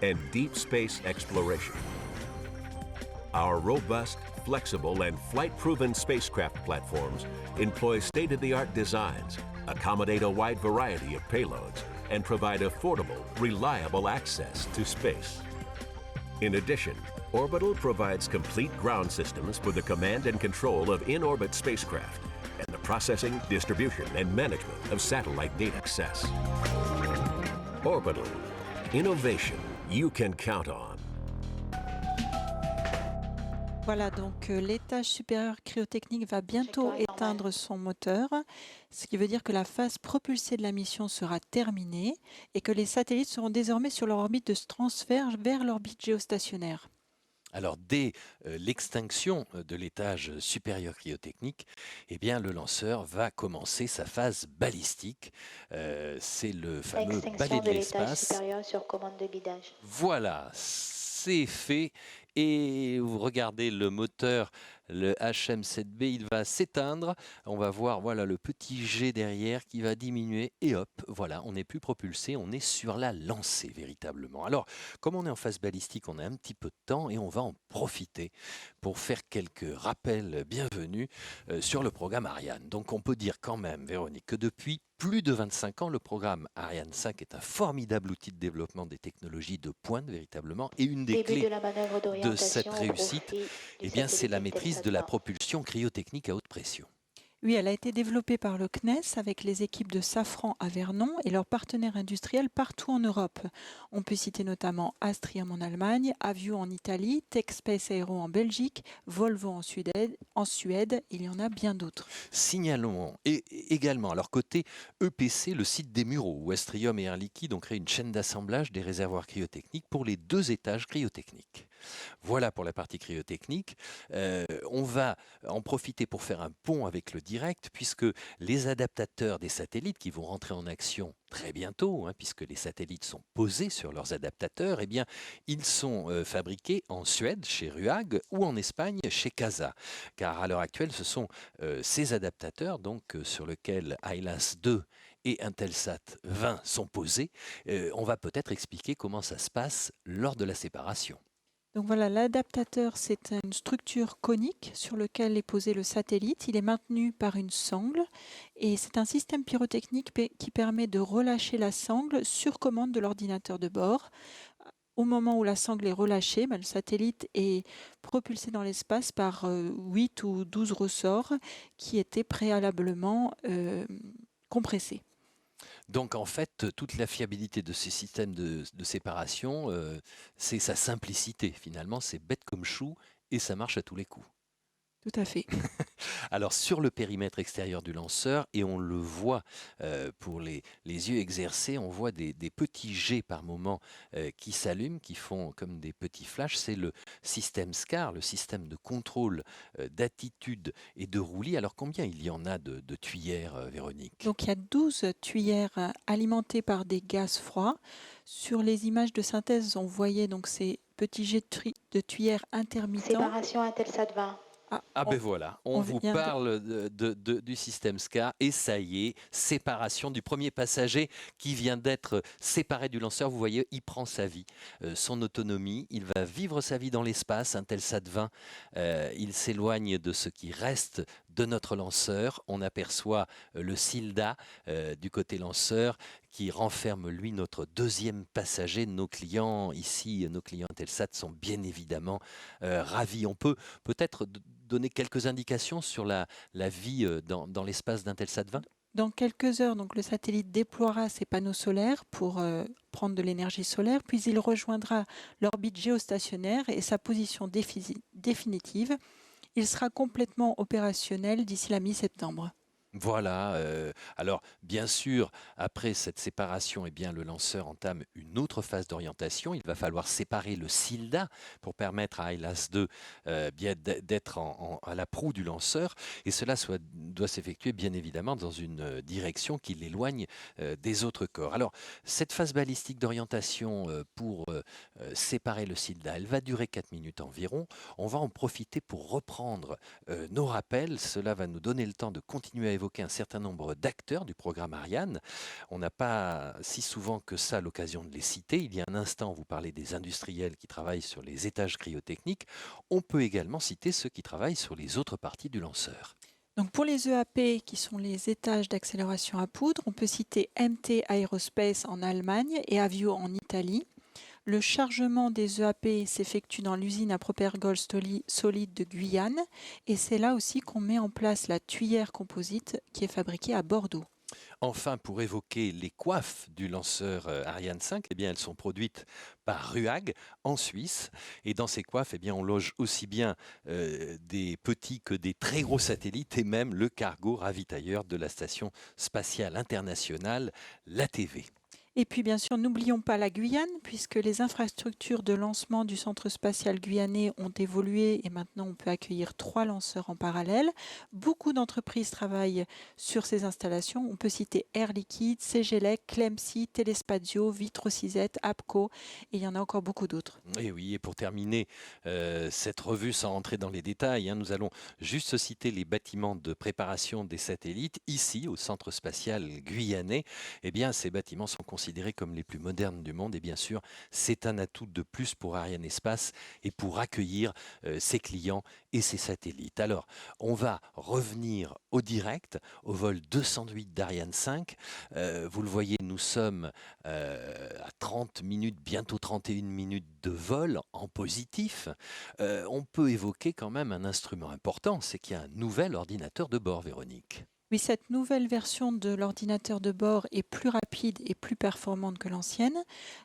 and deep space exploration. Our robust, flexible, and flight-proven spacecraft platforms employ state-of-the-art designs, accommodate a wide variety of payloads, and provide affordable, reliable access to space. In addition, Orbital provides complete ground systems for the command and control of in-orbit spacecraft and the processing, distribution, and management of satellite data access. Orbital. Innovation you can count on. Voilà, donc l'étage supérieur cryotechnique va bientôt éteindre son moteur, ce qui veut dire que la phase propulsée de la mission sera terminée et que les satellites seront désormais sur leur orbite de transfert vers l'orbite géostationnaire. Alors, dès l'extinction de l'étage supérieur cryotechnique, eh bien, le lanceur va commencer sa phase balistique. C'est le fameux balai Extinction de de l'étage l'espace. supérieur sur commande de guidage. Voilà, c'est fait. Et vous regardez le moteur, le HM7B, il va s'éteindre. On va voir voilà, le petit jet derrière qui va diminuer. Et hop, voilà, on n'est plus propulsé, on est sur la lancée véritablement. Alors, comme on est en phase balistique, on a un petit peu de temps et on va en profiter pour faire quelques rappels bienvenus sur le programme Ariane. Donc, on peut dire quand même, Véronique, que depuis plus de 25 ans, le programme Ariane 5 est un formidable outil de développement des technologies de pointe véritablement. Et une des Début clés de la manœuvre de cette d'orientation au réussite, profit eh du bien, c'est la satellite maîtrise de la propulsion cryotechnique à haute pression. Oui, elle a été développée par le CNES avec les équipes de Safran à Vernon et leurs partenaires industriels partout en Europe. On peut citer notamment Astrium en Allemagne, Avio en Italie, TechSpace Aero en Belgique, Volvo en Suède, il y en a bien d'autres. Signalons également à leur côté EPC, le site des Mureaux, où Astrium et Air Liquide ont créé une chaîne d'assemblage des réservoirs cryotechniques pour les 2 étages cryotechniques. Voilà pour la partie cryotechnique. On va en profiter pour faire un pont avec le direct, puisque les adaptateurs des satellites qui vont rentrer en action très bientôt, puisque les satellites sont posés sur leurs adaptateurs, eh bien, ils sont fabriqués en Suède, chez RUAG, ou en Espagne, chez CASA. Car à l'heure actuelle, ce sont ces adaptateurs sur lesquels ILAS 2 et Intelsat 20 sont posés. On va peut-être expliquer comment ça se passe lors de la séparation. Donc voilà, l'adaptateur, c'est une structure conique sur laquelle est posé le satellite. Il est maintenu par une sangle et c'est un système pyrotechnique qui permet de relâcher la sangle sur commande de l'ordinateur de bord. Au moment où la sangle est relâchée, le satellite est propulsé dans l'espace par 8 ou 12 ressorts qui étaient préalablement compressés. Donc en fait, toute la fiabilité de ces systèmes de séparation, c'est sa simplicité. Finalement, c'est bête comme chou et ça marche à tous les coups. Tout à fait. Alors sur le périmètre extérieur du lanceur, et on le voit pour les yeux exercés, on voit des petits jets par moment qui s'allument, qui font comme des petits flashs. C'est le système SCAR, le système de contrôle d'attitude et de roulis. Alors combien il y en a de tuyères, Véronique? Donc il y a 12 tuyères alimentées par des gaz froids. Sur les images de synthèse, on voyait donc ces petits jets de tuyères intermittents. Séparation Intelsat 20. Ben voilà, on vous parle du système SCAR et ça y est, séparation du premier passager qui vient d'être séparé du lanceur. Vous voyez, il prend sa vie, son autonomie, il va vivre sa vie dans l'espace. Intelsat 20, il s'éloigne de ce qui reste de notre lanceur. On aperçoit le SILDA du côté lanceur qui renferme lui notre 2e passager. Nos clients ici, nos clients Intelsat sont bien évidemment ravis. On peut peut-être donner quelques indications sur la vie dans l'espace d'Intelsat 20 ? Dans quelques heures, donc, le satellite déploiera ses panneaux solaires pour prendre de l'énergie solaire, puis il rejoindra l'orbite géostationnaire et sa position définitive. Il sera complètement opérationnel d'ici la mi-septembre. Voilà. Alors, bien sûr, après cette séparation, eh bien, le lanceur entame une autre phase d'orientation. Il va falloir séparer le SILDA pour permettre à ILAS 2 d'être à la proue du lanceur. Et cela doit s'effectuer, bien évidemment, dans une direction qui l'éloigne des autres corps. Alors, cette phase balistique d'orientation pour séparer le SILDA, elle va durer 4 minutes environ. On va en profiter pour reprendre nos rappels. Cela va nous donner le temps de continuer à évoquer un certain nombre d'acteurs du programme Ariane. On n'a pas si souvent que ça l'occasion de les citer. Il y a un instant, on vous parlait des industriels qui travaillent sur les étages cryotechniques. On peut également citer ceux qui travaillent sur les autres parties du lanceur. Donc pour les EAP, qui sont les étages d'accélération à poudre, on peut citer MT Aerospace en Allemagne et Avio en Italie. Le chargement des EAP s'effectue dans l'usine à propergol solide de Guyane et c'est là aussi qu'on met en place la tuyère composite qui est fabriquée à Bordeaux. Enfin, pour évoquer les coiffes du lanceur Ariane 5, eh bien, elles sont produites par RUAG en Suisse. Et dans ces coiffes, eh bien, on loge aussi bien des petits que des très gros satellites et même le cargo ravitailleur de la Station spatiale internationale, l'ATV. Et puis bien sûr, n'oublions pas la Guyane, puisque les infrastructures de lancement du centre spatial guyanais ont évolué et maintenant on peut accueillir 3 lanceurs en parallèle. Beaucoup d'entreprises travaillent sur ces installations. On peut citer Air Liquide, CGLEC, Clemcy, Telespadio, Vitrocizet, APCO et il y en a encore beaucoup d'autres. Et oui, et pour terminer cette revue sans rentrer dans les détails, nous allons juste citer les bâtiments de préparation des satellites. Ici, au centre spatial guyanais, eh bien, ces bâtiments sont considérés comme les plus modernes du monde et bien sûr, c'est un atout de plus pour Arianespace et pour accueillir ses clients et ses satellites. Alors, on va revenir au direct, au vol 208 d'Ariane 5. Vous le voyez, nous sommes à 30 minutes, bientôt 31 minutes de vol en positif. On peut évoquer quand même un instrument important, c'est qu'il y a un nouvel ordinateur de bord, Véronique. Oui, cette nouvelle version de l'ordinateur de bord est plus rapide et plus performante que l'ancienne.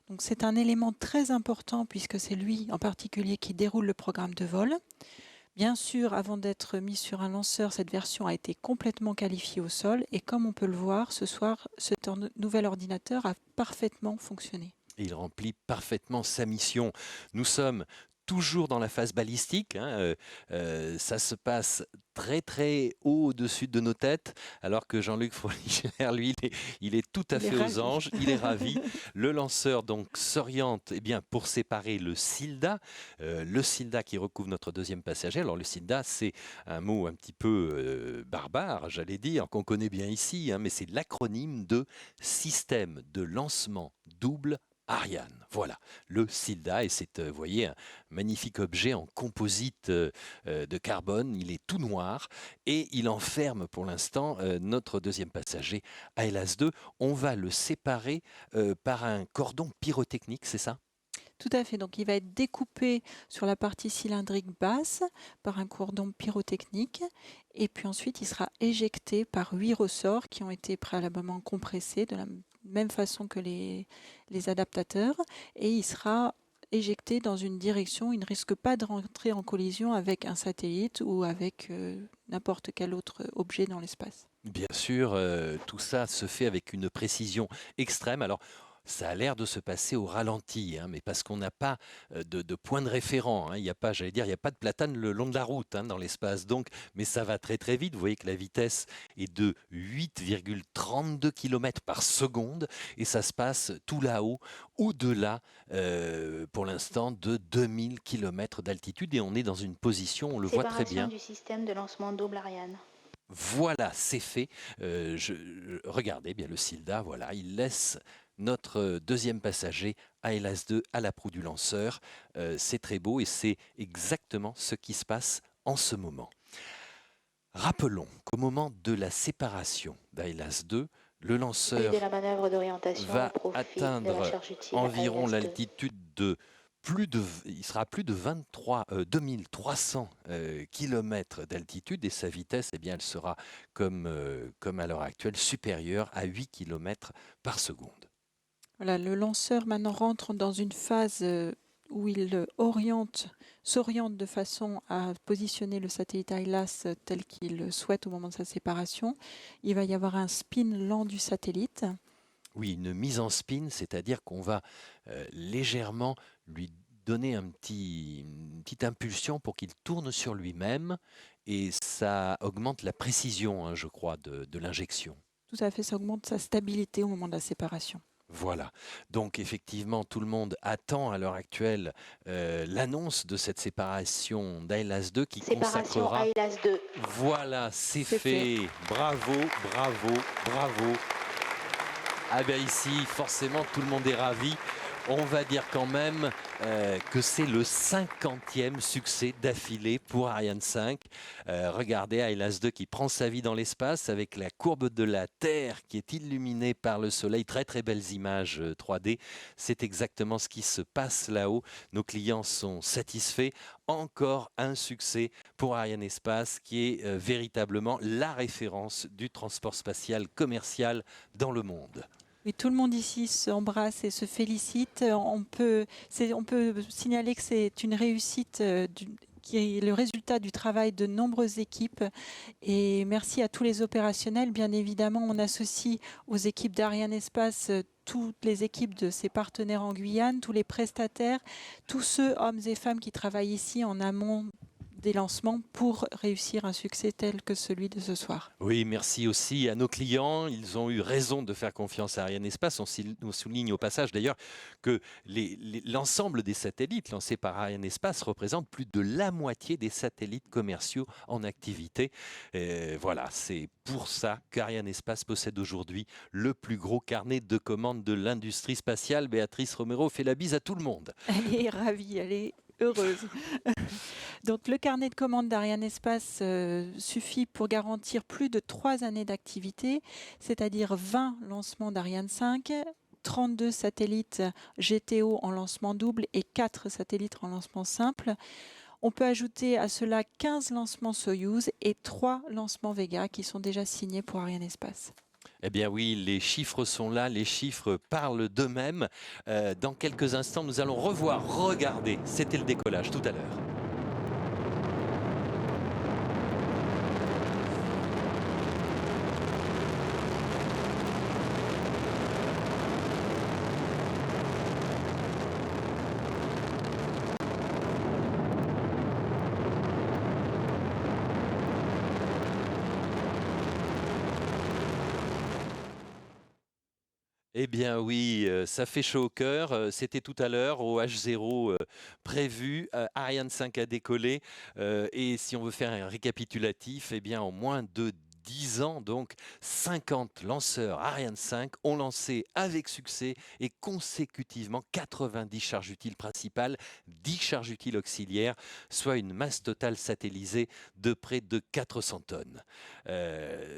Donc c'est un élément très important puisque c'est lui en particulier qui déroule le programme de vol. Bien sûr, avant d'être mis sur un lanceur, cette version a été complètement qualifiée au sol et comme on peut le voir ce soir, ce nouvel ordinateur a parfaitement fonctionné. Il remplit parfaitement sa mission. Nous sommes toujours dans la phase balistique, ça se passe très très haut au-dessus de nos têtes, alors que Jean-Luc Fournichère, lui, il est tout à fait aux anges, il est ravi. Le lanceur donc s'oriente pour séparer le SILDA qui recouvre notre deuxième passager. Alors le SILDA, c'est un mot un petit peu barbare, j'allais dire, qu'on connaît bien ici, mais c'est l'acronyme de Système de lancement double Ariane. Voilà, le SILDA, et c'est, vous voyez, un magnifique objet en composite de carbone. Il est tout noir et il enferme pour l'instant notre deuxième passager, ALAS-2. On va le séparer par un cordon pyrotechnique, c'est ça ? Tout à fait, donc il va être découpé sur la partie cylindrique basse par un cordon pyrotechnique et puis ensuite il sera éjecté par 8 ressorts qui ont été préalablement compressés de la même façon que les adaptateurs et il sera éjecté dans une direction. Il ne risque pas de rentrer en collision avec un satellite ou avec n'importe quel autre objet dans l'espace. Bien sûr, tout ça se fait avec une précision extrême. Alors, ça a l'air de se passer au ralenti, mais parce qu'on n'a pas de point de référent. Il n'y a pas, il n'y a pas de platane le long de la route dans l'espace. Donc, mais ça va très très vite. Vous voyez que la vitesse est de 8,32 km par seconde et ça se passe tout là-haut, au-delà, pour l'instant, de 2000 km d'altitude et on est dans une position, on le voit très bien. Séparation du système de lancement double Ariane. Voilà, c'est fait. Regardez bien le SILDA, voilà, il laisse notre deuxième passager, ALAS-2, à la proue du lanceur. C'est très beau et c'est exactement ce qui se passe en ce moment. Rappelons qu'au moment de la séparation d'ALAS-2, le lanceur va atteindre environ l'altitude de il sera à plus de 2300 km d'altitude et sa vitesse, elle sera comme à l'heure actuelle supérieure à 8 km par seconde. Voilà, le lanceur maintenant rentre dans une phase où il s'oriente de façon à positionner le satellite ALAS tel qu'il le souhaite au moment de sa séparation. Il va y avoir un spin lent du satellite. Oui, une mise en spin, c'est-à-dire qu'on va légèrement lui donner une petite impulsion pour qu'il tourne sur lui-même et ça augmente la précision, je crois, de l'injection. Tout à fait, ça augmente sa stabilité au moment de la séparation. Voilà, donc effectivement tout le monde attend à l'heure actuelle l'annonce de cette séparation d'ALAS-2 qui consacrera... ALAS-2. Voilà, c'est fait. Bravo, bravo, bravo. Ah bien ici, forcément, tout le monde est ravi. On va dire quand même que c'est le 50e succès d'affilée pour Ariane 5. Regardez ALAS-2 qui prend sa vie dans l'espace avec la courbe de la Terre qui est illuminée par le soleil. Très très belles images 3D. C'est exactement ce qui se passe là-haut. Nos clients sont satisfaits. Encore un succès pour Arianespace qui est véritablement la référence du transport spatial commercial dans le monde. Oui, tout le monde ici s'embrasse et se félicite. On peut signaler que c'est une réussite qui est le résultat du travail de nombreuses équipes. Et merci à tous les opérationnels. Bien évidemment, on associe aux équipes d'Arianespace toutes les équipes de ses partenaires en Guyane, tous les prestataires, tous ceux, hommes et femmes, qui travaillent ici en amont des lancements pour réussir un succès tel que celui de ce soir. Oui, merci aussi à nos clients. Ils ont eu raison de faire confiance à Arianespace. On souligne au passage d'ailleurs que l'ensemble des satellites lancés par Arianespace représente plus de la moitié des satellites commerciaux en activité. Voilà, c'est pour ça qu'Arianespace possède aujourd'hui le plus gros carnet de commandes de l'industrie spatiale. Béatrice Romero fait la bise à tout le monde. Elle est ravie, elle est heureuse. Donc le carnet de commandes d'Arianespace suffit pour garantir plus de 3 années d'activité, c'est-à-dire 20 lancements d'Ariane 5, 32 satellites GTO en lancement double et 4 satellites en lancement simple. On peut ajouter à cela 15 lancements Soyuz et 3 lancements Vega qui sont déjà signés pour Arianespace. Eh bien oui, les chiffres sont là, les chiffres parlent d'eux-mêmes. Dans quelques instants, nous allons regarder, c'était le décollage tout à l'heure. Eh bien oui, ça fait chaud au cœur. C'était tout à l'heure au H0 prévu. Ariane 5 a décollé. Et si on veut faire un récapitulatif, eh bien en moins de 10 ans, donc 50 lanceurs Ariane 5 ont lancé avec succès et consécutivement 90 charges utiles principales, 10 charges utiles auxiliaires, soit une masse totale satellisée de près de 400 tonnes.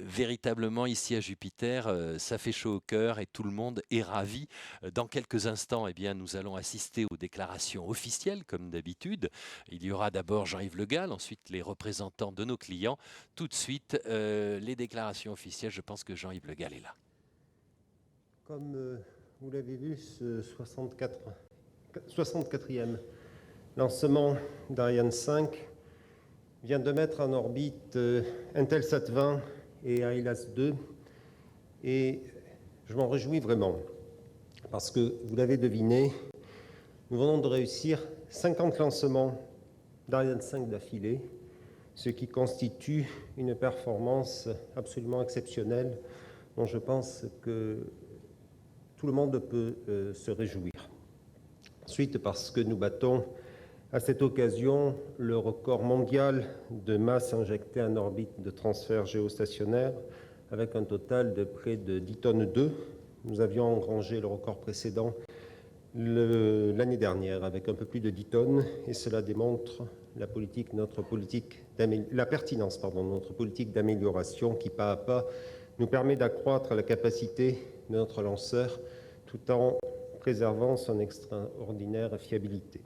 Véritablement, ici à Jupiter, ça fait chaud au cœur et tout le monde est ravi. Dans quelques instants, eh bien, nous allons assister aux déclarations officielles, comme d'habitude. Il y aura d'abord Jean-Yves Le Gall, ensuite les représentants de nos clients. Tout de suite, les déclarations officielles, je pense que Jean-Yves Le Gall est là. Comme vous l'avez vu, ce 64e lancement d'Ariane 5 vient de mettre en orbite Intelsat 20 et AELAS 2 et je m'en réjouis vraiment parce que, vous l'avez deviné, nous venons de réussir 50 lancements d'Ariane 5 d'affilée, ce qui constitue une performance absolument exceptionnelle dont je pense que tout le monde peut se réjouir. Ensuite, parce que nous battons à cette occasion le record mondial de masse injectée en orbite de transfert géostationnaire avec un total de près de 10 tonnes d'œufs. Nous avions engrangé le record précédent l'année dernière avec un peu plus de 10 tonnes et cela démontre la pertinence de notre politique d'amélioration qui, pas à pas, nous permet d'accroître la capacité de notre lanceur tout en préservant son extraordinaire fiabilité.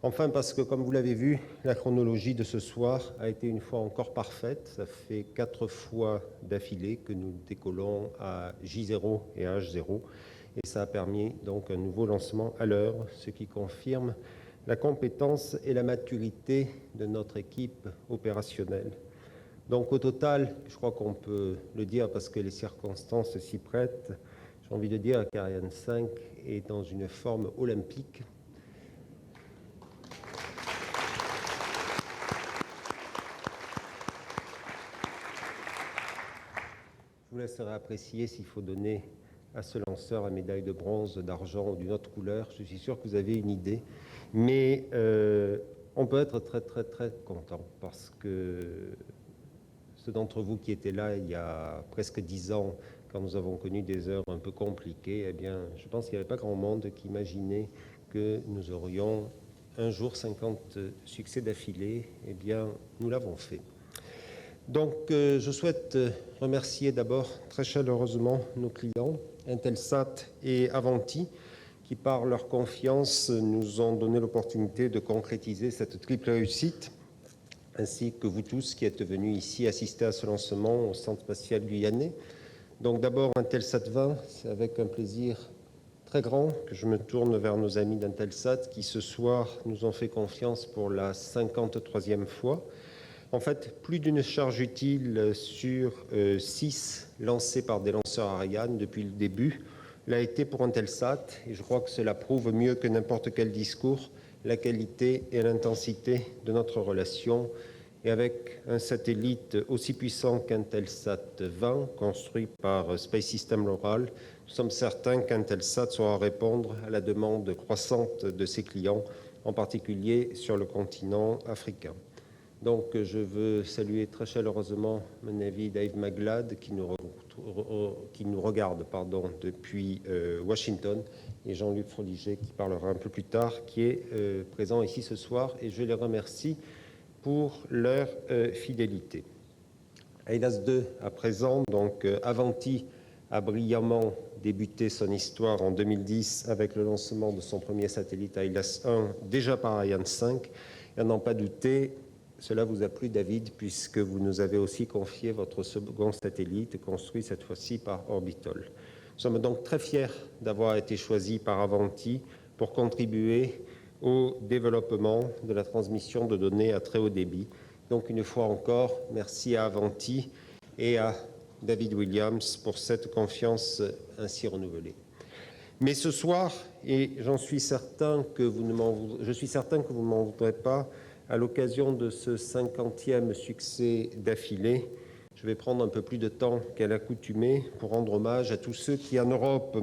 Enfin, parce que, comme vous l'avez vu, la chronologie de ce soir a été une fois encore parfaite. Ça fait 4 fois d'affilée que nous décollons à J0 et à H0 et ça a permis donc un nouveau lancement à l'heure, ce qui confirme la compétence et la maturité de notre équipe opérationnelle. Donc au total, je crois qu'on peut le dire parce que les circonstances s'y prêtent, j'ai envie de dire qu'Ariane 5 est dans une forme olympique. Je vous laisserai apprécier s'il faut donner à ce lanceur la médaille de bronze, d'argent ou d'une autre couleur. Je suis sûr que vous avez une idée. Mais on peut être très, très, très content parce que ceux d'entre vous qui étaient là il y a presque 10 ans, quand nous avons connu des heures un peu compliquées, eh bien, je pense qu'il n'y avait pas grand monde qui imaginait que nous aurions un jour 50 succès d'affilée. Eh bien, nous l'avons fait. Donc, je souhaite remercier d'abord très chaleureusement nos clients, Intelsat et Avanti, qui par leur confiance nous ont donné l'opportunité de concrétiser cette triple réussite, ainsi que vous tous qui êtes venus ici assister à ce lancement au Centre spatial guyanais. Donc d'abord Intelsat 20, c'est avec un plaisir très grand que je me tourne vers nos amis d'Intelsat qui ce soir nous ont fait confiance pour la 53e fois. En fait, plus d'une charge utile sur 6 lancées par des lanceurs Ariane depuis le début, l'a été pour Intelsat, et je crois que cela prouve mieux que n'importe quel discours la qualité et l'intensité de notre relation. Et avec un satellite aussi puissant qu'Intelsat 20, construit par Space Systems Loral, nous sommes certains qu'Intelsat saura répondre à la demande croissante de ses clients, en particulier sur le continent africain. Donc, je veux saluer très chaleureusement mon ami Dave Maglad, qui nous regarde depuis Washington, et Jean-Luc Froliger, qui parlera un peu plus tard, qui est présent ici ce soir, et je les remercie pour leur fidélité. AILAS 2, à présent, donc Avanti a brillamment débuté son histoire en 2010 avec le lancement de son premier satellite AILAS 1, déjà par Ariane 5. Et à n'en pas douter, cela vous a plu, David, puisque vous nous avez aussi confié votre second satellite, construit cette fois-ci par Orbital. Nous sommes donc très fiers d'avoir été choisis par Avanti pour contribuer au développement de la transmission de données à très haut débit. Donc, une fois encore, merci à Avanti et à David Williams pour cette confiance ainsi renouvelée. Mais ce soir, et je suis certain que vous ne m'en voudrez pas, à l'occasion de ce 50e succès d'affilée, je vais prendre un peu plus de temps qu'à l'accoutumée pour rendre hommage à tous ceux qui, en Europe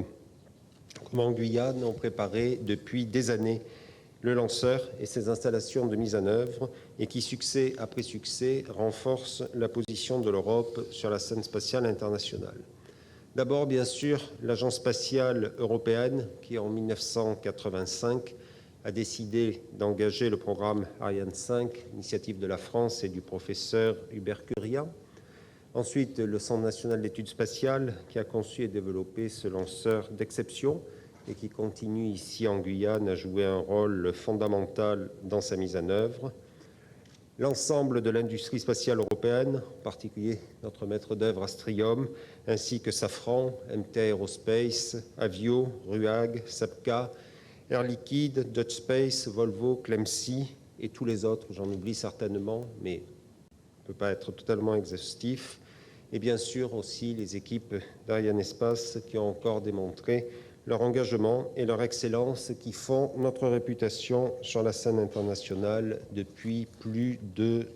comme en Guyane, ont préparé depuis des années le lanceur et ses installations de mise en œuvre, et qui, succès après succès, renforcent la position de l'Europe sur la scène spatiale internationale. D'abord, bien sûr, l'Agence spatiale européenne, qui en 1985 a décidé d'engager le programme Ariane 5, initiative de la France et du professeur Hubert Curien. Ensuite, le Centre national d'études spatiales, qui a conçu et développé ce lanceur d'exception, et qui continue ici en Guyane à jouer un rôle fondamental dans sa mise en œuvre. L'ensemble de l'industrie spatiale européenne, en particulier notre maître d'œuvre Astrium, ainsi que Safran, MT Aerospace, Avio, Ruag, Sapca, Air Liquide, Dutch Space, Volvo, Clemcy et tous les autres, j'en oublie certainement, mais on ne peut pas être totalement exhaustif. Et bien sûr aussi les équipes d'Arianespace qui ont encore démontré leur engagement et leur excellence qui font notre réputation sur la scène internationale depuis plus de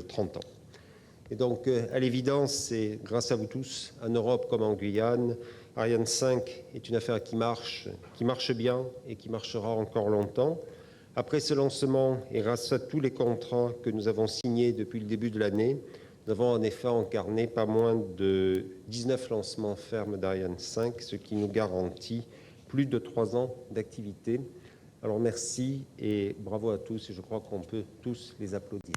30 ans. Et donc, à l'évidence, c'est grâce à vous tous, en Europe comme en Guyane, Ariane 5 est une affaire qui marche bien et qui marchera encore longtemps. Après ce lancement, et grâce à tous les contrats que nous avons signés depuis le début de l'année, nous avons en effet incarné pas moins de 19 lancements fermes d'Ariane 5, ce qui nous garantit plus de 3 ans d'activité. Alors merci et bravo à tous, et je crois qu'on peut tous les applaudir.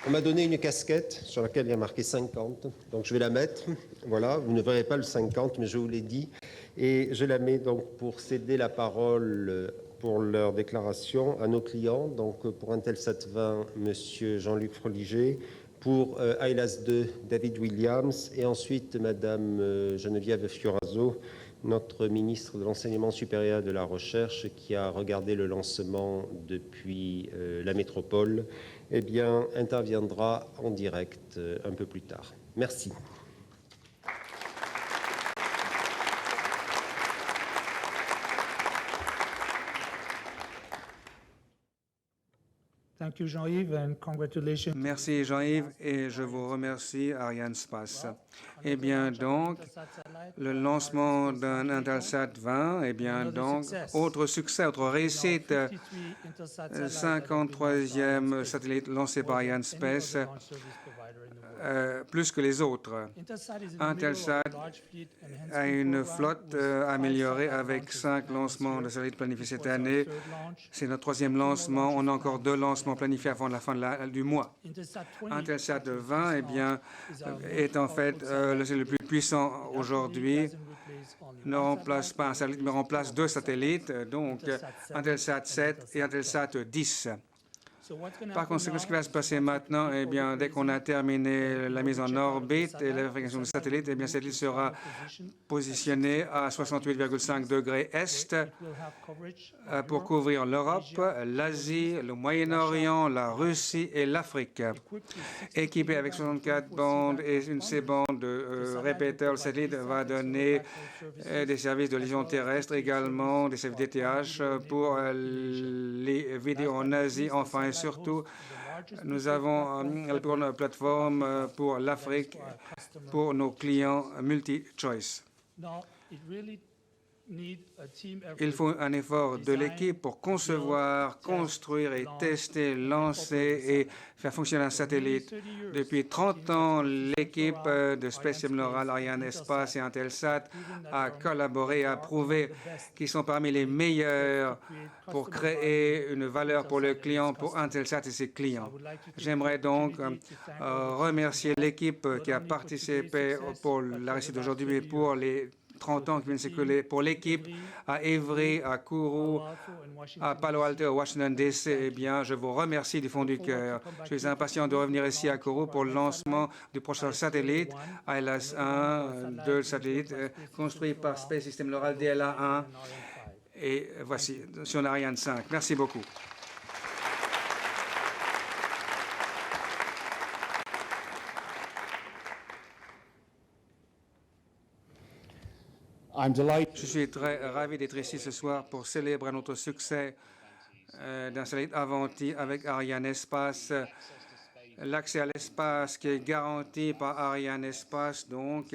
On m'a donné une casquette sur laquelle il y a marqué 50, donc je vais la mettre. Voilà, vous ne verrez pas le 50, mais je vous l'ai dit. Et je la mets donc pour céder la parole pour leur déclaration à nos clients. Donc pour Intelsat 20, Monsieur Jean-Luc Froliger, pour AILAS 2, David Williams, et ensuite Madame Geneviève Fioraso, notre ministre de l'Enseignement supérieur et de la Recherche, qui a regardé le lancement depuis la métropole, eh bien, interviendra en direct un peu plus tard. Merci. Thank you, Jean-Yves, and congratulations. Merci Jean-Yves et je vous remercie Arianespace. Eh bien donc, le lancement d'un Intelsat 20, eh bien donc, autre succès, autre réussite, 53e satellite lancé par Arianespace, plus que les autres. Intelsat a une flotte améliorée avec 5 lancements de satellites planifiés cette année. C'est notre 3e lancement. On a encore 2 lancements planifiés avant la fin du mois. Intelsat 20 eh bien, est en fait le satellite le plus puissant aujourd'hui. Ne remplace pas un satellite, mais remplace 2 satellites, donc Intelsat 7 et Intelsat 10. Par conséquent, ce qui va se passer maintenant, eh bien, dès qu'on a terminé la mise en orbite et la vérification du satellite, eh bien, cette île sera positionnée à 68,5 degrés est pour couvrir l'Europe, l'Asie, le Moyen-Orient, la Russie et l'Afrique. Équipé avec 64 bandes et une C-bande de répéteurs, le satellite va donner des services de liaison terrestre, également des services DTH pour les vidéos en Asie, enfin et surtout, nous avons la plus grande plateforme pour l'Afrique, pour nos clients multi-choice. Il faut un effort de l'équipe pour concevoir, construire et tester, lancer et faire fonctionner un satellite. Depuis 30 ans, l'équipe de Space System Loral, Ariane Espace et Intelsat a collaboré et a prouvé qu'ils sont parmi les meilleurs pour créer une valeur pour le client, pour Intelsat et ses clients. J'aimerais donc remercier l'équipe qui a participé pour la réussite d'aujourd'hui et pour les 30 ans qui viennent s'écouler pour l'équipe à Évry, à Kourou, à Palo Alto, à Washington DC. Eh bien, je vous remercie du fond du cœur. Je suis impatient de revenir ici à Kourou pour le lancement du prochain satellite, ILS-1, deux satellites construits par Space System Loral DLA-1. Et voici sur Ariane 5. Merci beaucoup. Je suis très ravi d'être ici ce soir pour célébrer notre succès d'un satellite Avanti avec Ariane Espace. L'accès à l'espace qui est garanti par Ariane Espace, donc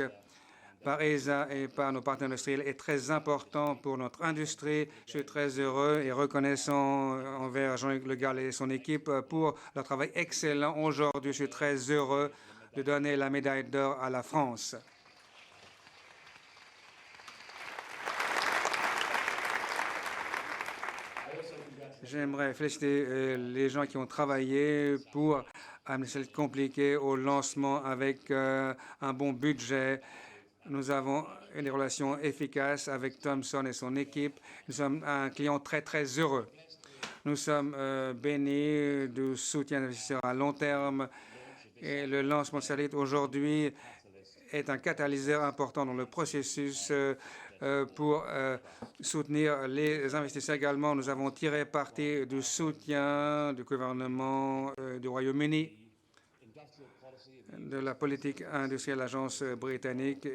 par ESA et par nos partenaires industriels, est très important pour notre industrie. Je suis très heureux et reconnaissant envers Jean-Luc Le Gall et son équipe pour leur travail excellent. Aujourd'hui, je suis très heureux de donner la médaille d'or à la France. J'aimerais féliciter les gens qui ont travaillé pour amener cette compliquée au lancement avec un bon budget. Nous avons une relation efficace avec Thomson et son équipe. Nous sommes un client très, très heureux. Nous sommes bénis du soutien d'investisseurs à long terme et le lancement de satellite aujourd'hui est un catalyseur important dans le processus pour soutenir les investisseurs également. Nous avons tiré parti du soutien du gouvernement du Royaume-Uni, de la politique industrielle. L'agence britannique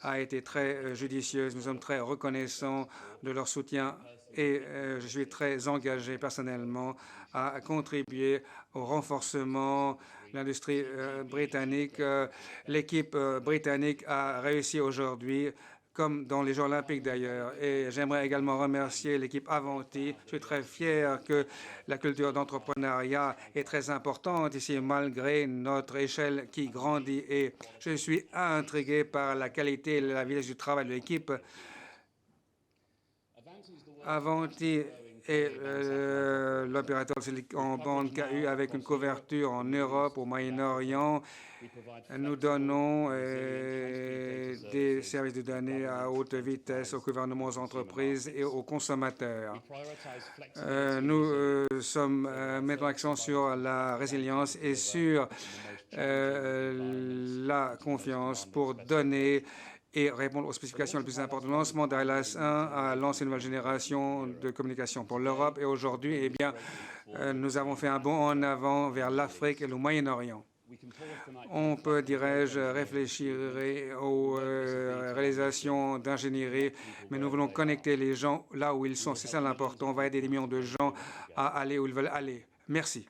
a été très judicieuse. Nous sommes très reconnaissants de leur soutien et je suis très engagé personnellement à contribuer au renforcement de l'industrie britannique. L'équipe britannique a réussi aujourd'hui, comme dans les Jeux olympiques d'ailleurs. Et j'aimerais également remercier l'équipe Avanti. Je suis très fier que la culture d'entrepreneuriat est très importante ici, malgré notre échelle qui grandit. Et je suis intrigué par la qualité et la vitesse du travail de l'équipe. Avanti est l'opérateur en bande KU avec une couverture en Europe, au Moyen-Orient. Nous donnons des services de données à haute vitesse aux gouvernements, aux entreprises et aux consommateurs. Nous mettons l'accent sur la résilience et sur la confiance pour donner et répondre aux spécifications les plus importantes. Le lancement d'ILS-1 a lancé une nouvelle génération de communication pour l'Europe et aujourd'hui, eh bien, nous avons fait un bond en avant vers l'Afrique et le Moyen-Orient. On peut, dirais-je, réfléchir aux réalisations d'ingénierie, mais nous voulons connecter les gens là où ils sont. C'est ça l'important. On va aider des millions de gens à aller où ils veulent aller. Merci.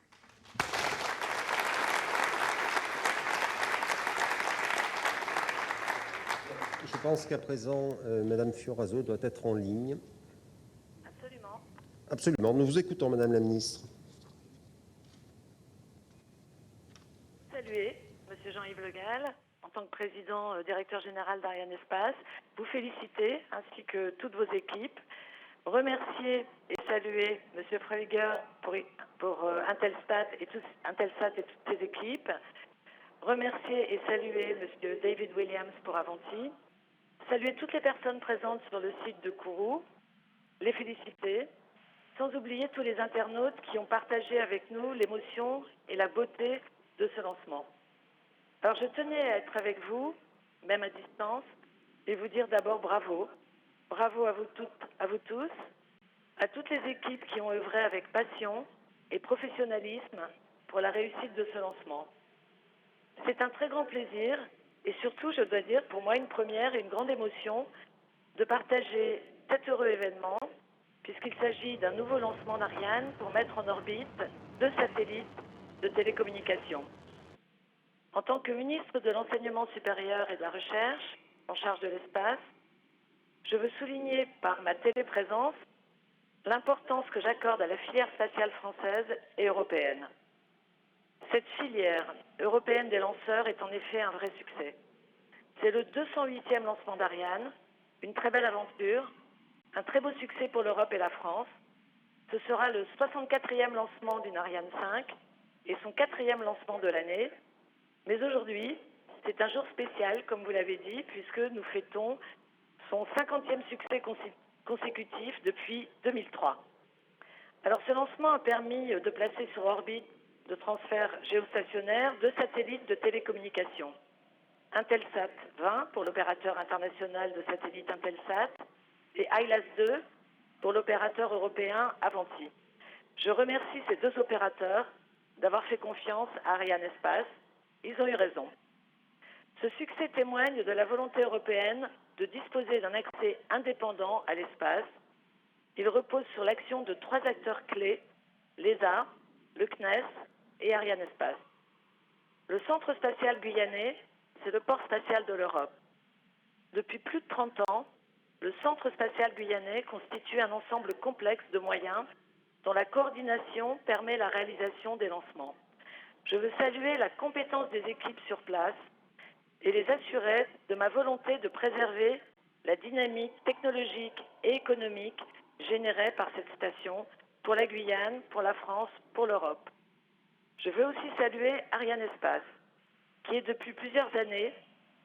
Je pense qu'à présent, Madame Fioraso doit être en ligne. Absolument. Absolument. Nous vous écoutons, Madame la Ministre. Saluer Monsieur Jean-Yves Le Gall, en tant que président directeur général d'Ariane Espace, vous féliciter ainsi que toutes vos équipes, remercier et saluer Monsieur Freuger pour Intelsat et toutes ses équipes, remercier et saluer Monsieur David Williams pour Avanti, saluer toutes les personnes présentes sur le site de Kourou, les féliciter, sans oublier tous les internautes qui ont partagé avec nous l'émotion et la beauté de ce lancement. Alors je tenais à être avec vous, même à distance, et vous dire d'abord bravo. Bravo à vous toutes, à vous tous, à toutes les équipes qui ont œuvré avec passion et professionnalisme pour la réussite de ce lancement. C'est un très grand plaisir et surtout, je dois dire, pour moi une première et une grande émotion de partager cet heureux événement puisqu'il s'agit d'un nouveau lancement d'Ariane pour mettre en orbite 2 satellites de télécommunications. En tant que ministre de l'Enseignement supérieur et de la Recherche, en charge de l'espace, je veux souligner par ma téléprésence l'importance que j'accorde à la filière spatiale française et européenne. Cette filière européenne des lanceurs est en effet un vrai succès. C'est le 208e lancement d'Ariane, une très belle aventure, un très beau succès pour l'Europe et la France. Ce sera le 64e lancement d'une Ariane 5 et son 4e lancement de l'année. Mais aujourd'hui, c'est un jour spécial, comme vous l'avez dit, puisque nous fêtons son 50e succès consécutif depuis 2003. Alors ce lancement a permis de placer sur orbite de transfert géostationnaire 2 satellites de télécommunications. Intelsat 20 pour l'opérateur international de satellites Intelsat et ILAS-2 pour l'opérateur européen Avanti. Je remercie ces 2 opérateurs d'avoir fait confiance à Arianespace. Ils ont eu raison. Ce succès témoigne de la volonté européenne de disposer d'un accès indépendant à l'espace. Il repose sur l'action de 3 acteurs clés, l'ESA, le CNES et Arianespace. Le Centre spatial guyanais, c'est le port spatial de l'Europe. Depuis plus de 30 ans, le Centre spatial guyanais constitue un ensemble complexe de moyens dont la coordination permet la réalisation des lancements. Je veux saluer la compétence des équipes sur place et les assurer de ma volonté de préserver la dynamique technologique et économique générée par cette station pour la Guyane, pour la France, pour l'Europe. Je veux aussi saluer Arianespace, qui est depuis plusieurs années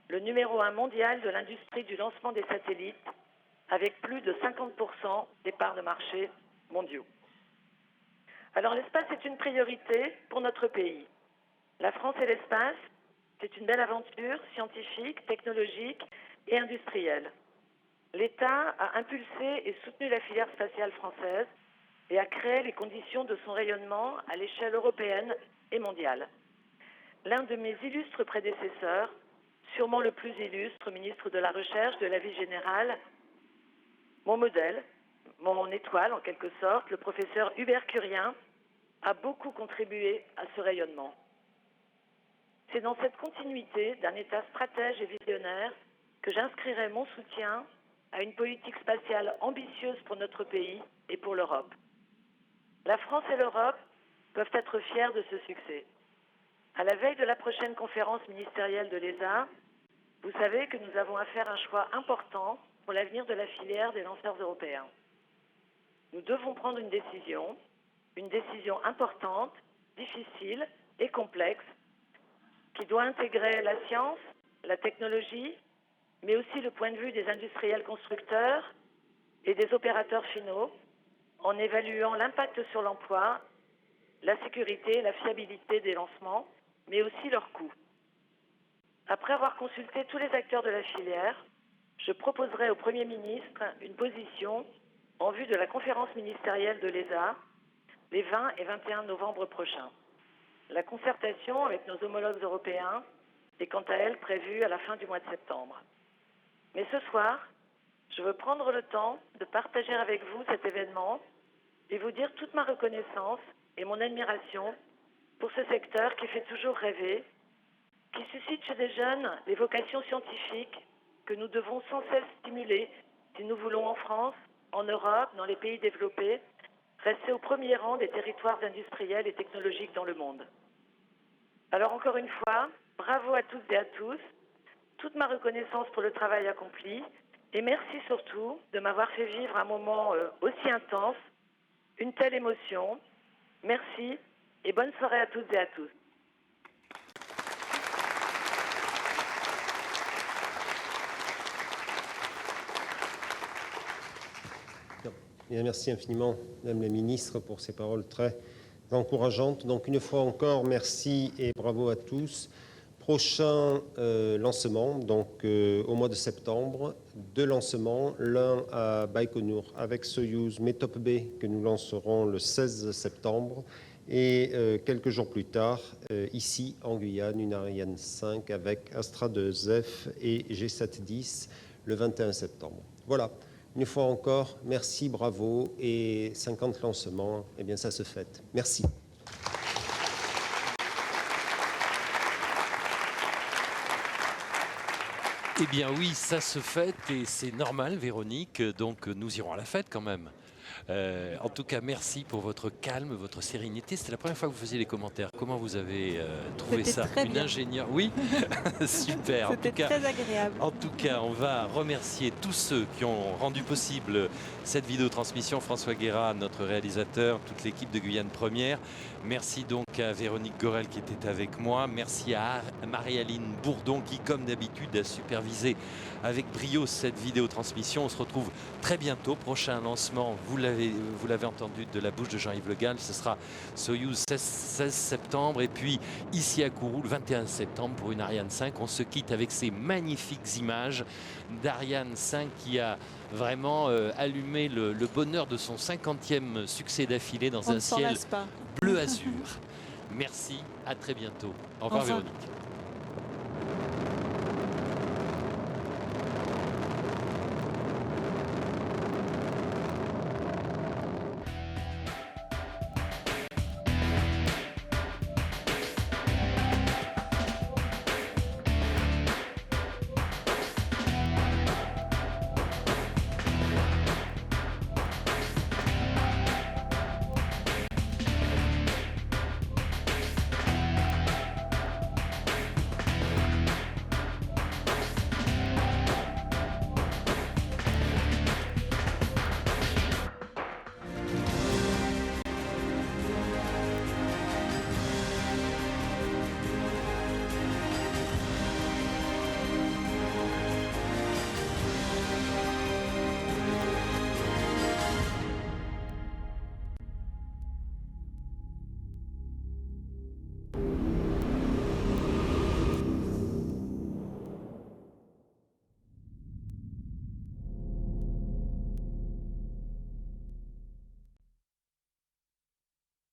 le numéro 1 mondial de l'industrie du lancement des satellites, avec plus de 50% des parts de marché mondiaux. Alors l'espace est une priorité pour notre pays. La France et l'espace, c'est une belle aventure scientifique, technologique et industrielle. L'État a impulsé et soutenu la filière spatiale française et a créé les conditions de son rayonnement à l'échelle européenne et mondiale. L'un de mes illustres prédécesseurs, sûrement le plus illustre ministre de la Recherche, de la Vie générale, mon modèle, mon étoile en quelque sorte, le professeur Hubert Curien, a beaucoup contribué à ce rayonnement. C'est dans cette continuité d'un État stratège et visionnaire que j'inscrirai mon soutien à une politique spatiale ambitieuse pour notre pays et pour l'Europe. La France et l'Europe peuvent être fiers de ce succès. À la veille de la prochaine conférence ministérielle de l'ESA, vous savez que nous avons à faire un choix important pour l'avenir de la filière des lanceurs européens. Nous devons prendre une décision importante, difficile et complexe, qui doit intégrer la science, la technologie, mais aussi le point de vue des industriels constructeurs et des opérateurs finaux, en évaluant l'impact sur l'emploi, la sécurité, la fiabilité des lancements, mais aussi leurs coûts. Après avoir consulté tous les acteurs de la filière, je proposerai au Premier ministre une position en vue de la conférence ministérielle de l'ESA les 20 et 21 novembre prochains. La concertation avec nos homologues européens est quant à elle prévue à la fin du mois de septembre. Mais ce soir, je veux prendre le temps de partager avec vous cet événement et vous dire toute ma reconnaissance et mon admiration pour ce secteur qui fait toujours rêver, qui suscite chez des jeunes les vocations scientifiques que nous devons sans cesse stimuler si nous voulons en France, en Europe, dans les pays développés, rester au premier rang des territoires industriels et technologiques dans le monde. Alors encore une fois, bravo à toutes et à tous, toute ma reconnaissance pour le travail accompli et merci surtout de m'avoir fait vivre un moment aussi intense, une telle émotion. Merci et bonne soirée à toutes et à tous. Bien, merci infiniment, Madame la Ministre, pour ces paroles très encourageantes. Donc, une fois encore, merci et bravo à tous. Prochain lancement, donc au mois de septembre, 2 lancements, l'un à Baïkonour avec Soyouz Metop B que nous lancerons le 16 septembre et quelques jours plus tard, ici en Guyane, une Ariane 5 avec Astra 2F et G710 le 21 septembre. Voilà, une fois encore, merci, bravo et 50 lancements, eh bien ça se fête. Merci. Eh bien oui, ça se fête et c'est normal, Véronique, donc nous irons à la fête quand même. En tout cas, merci pour votre calme, votre sérénité. C'était la première fois que vous faisiez les commentaires. Comment vous avez trouvé ça? Une ingénieure? Oui, super. C'était très agréable. En tout cas, on va remercier tous ceux qui ont rendu possible cette vidéotransmission. François Guérat, notre réalisateur, toute l'équipe de Guyane Première. Merci donc à Véronique Gorel qui était avec moi. Merci à Marie-Aline Bourdon qui, comme d'habitude, a supervisé avec brio cette vidéotransmission. On se retrouve très bientôt. Prochain lancement, vous l'avez entendu de la bouche de Jean-Yves Le Gall, ce sera Soyouz 16 septembre et puis ici à Kourou le 21 septembre pour une Ariane 5. On se quitte avec ces magnifiques images d'Ariane 5 qui a vraiment allumé le bonheur de son 50e succès d'affilée dans un ciel bleu azur. Merci, à très bientôt. Au revoir Véronique.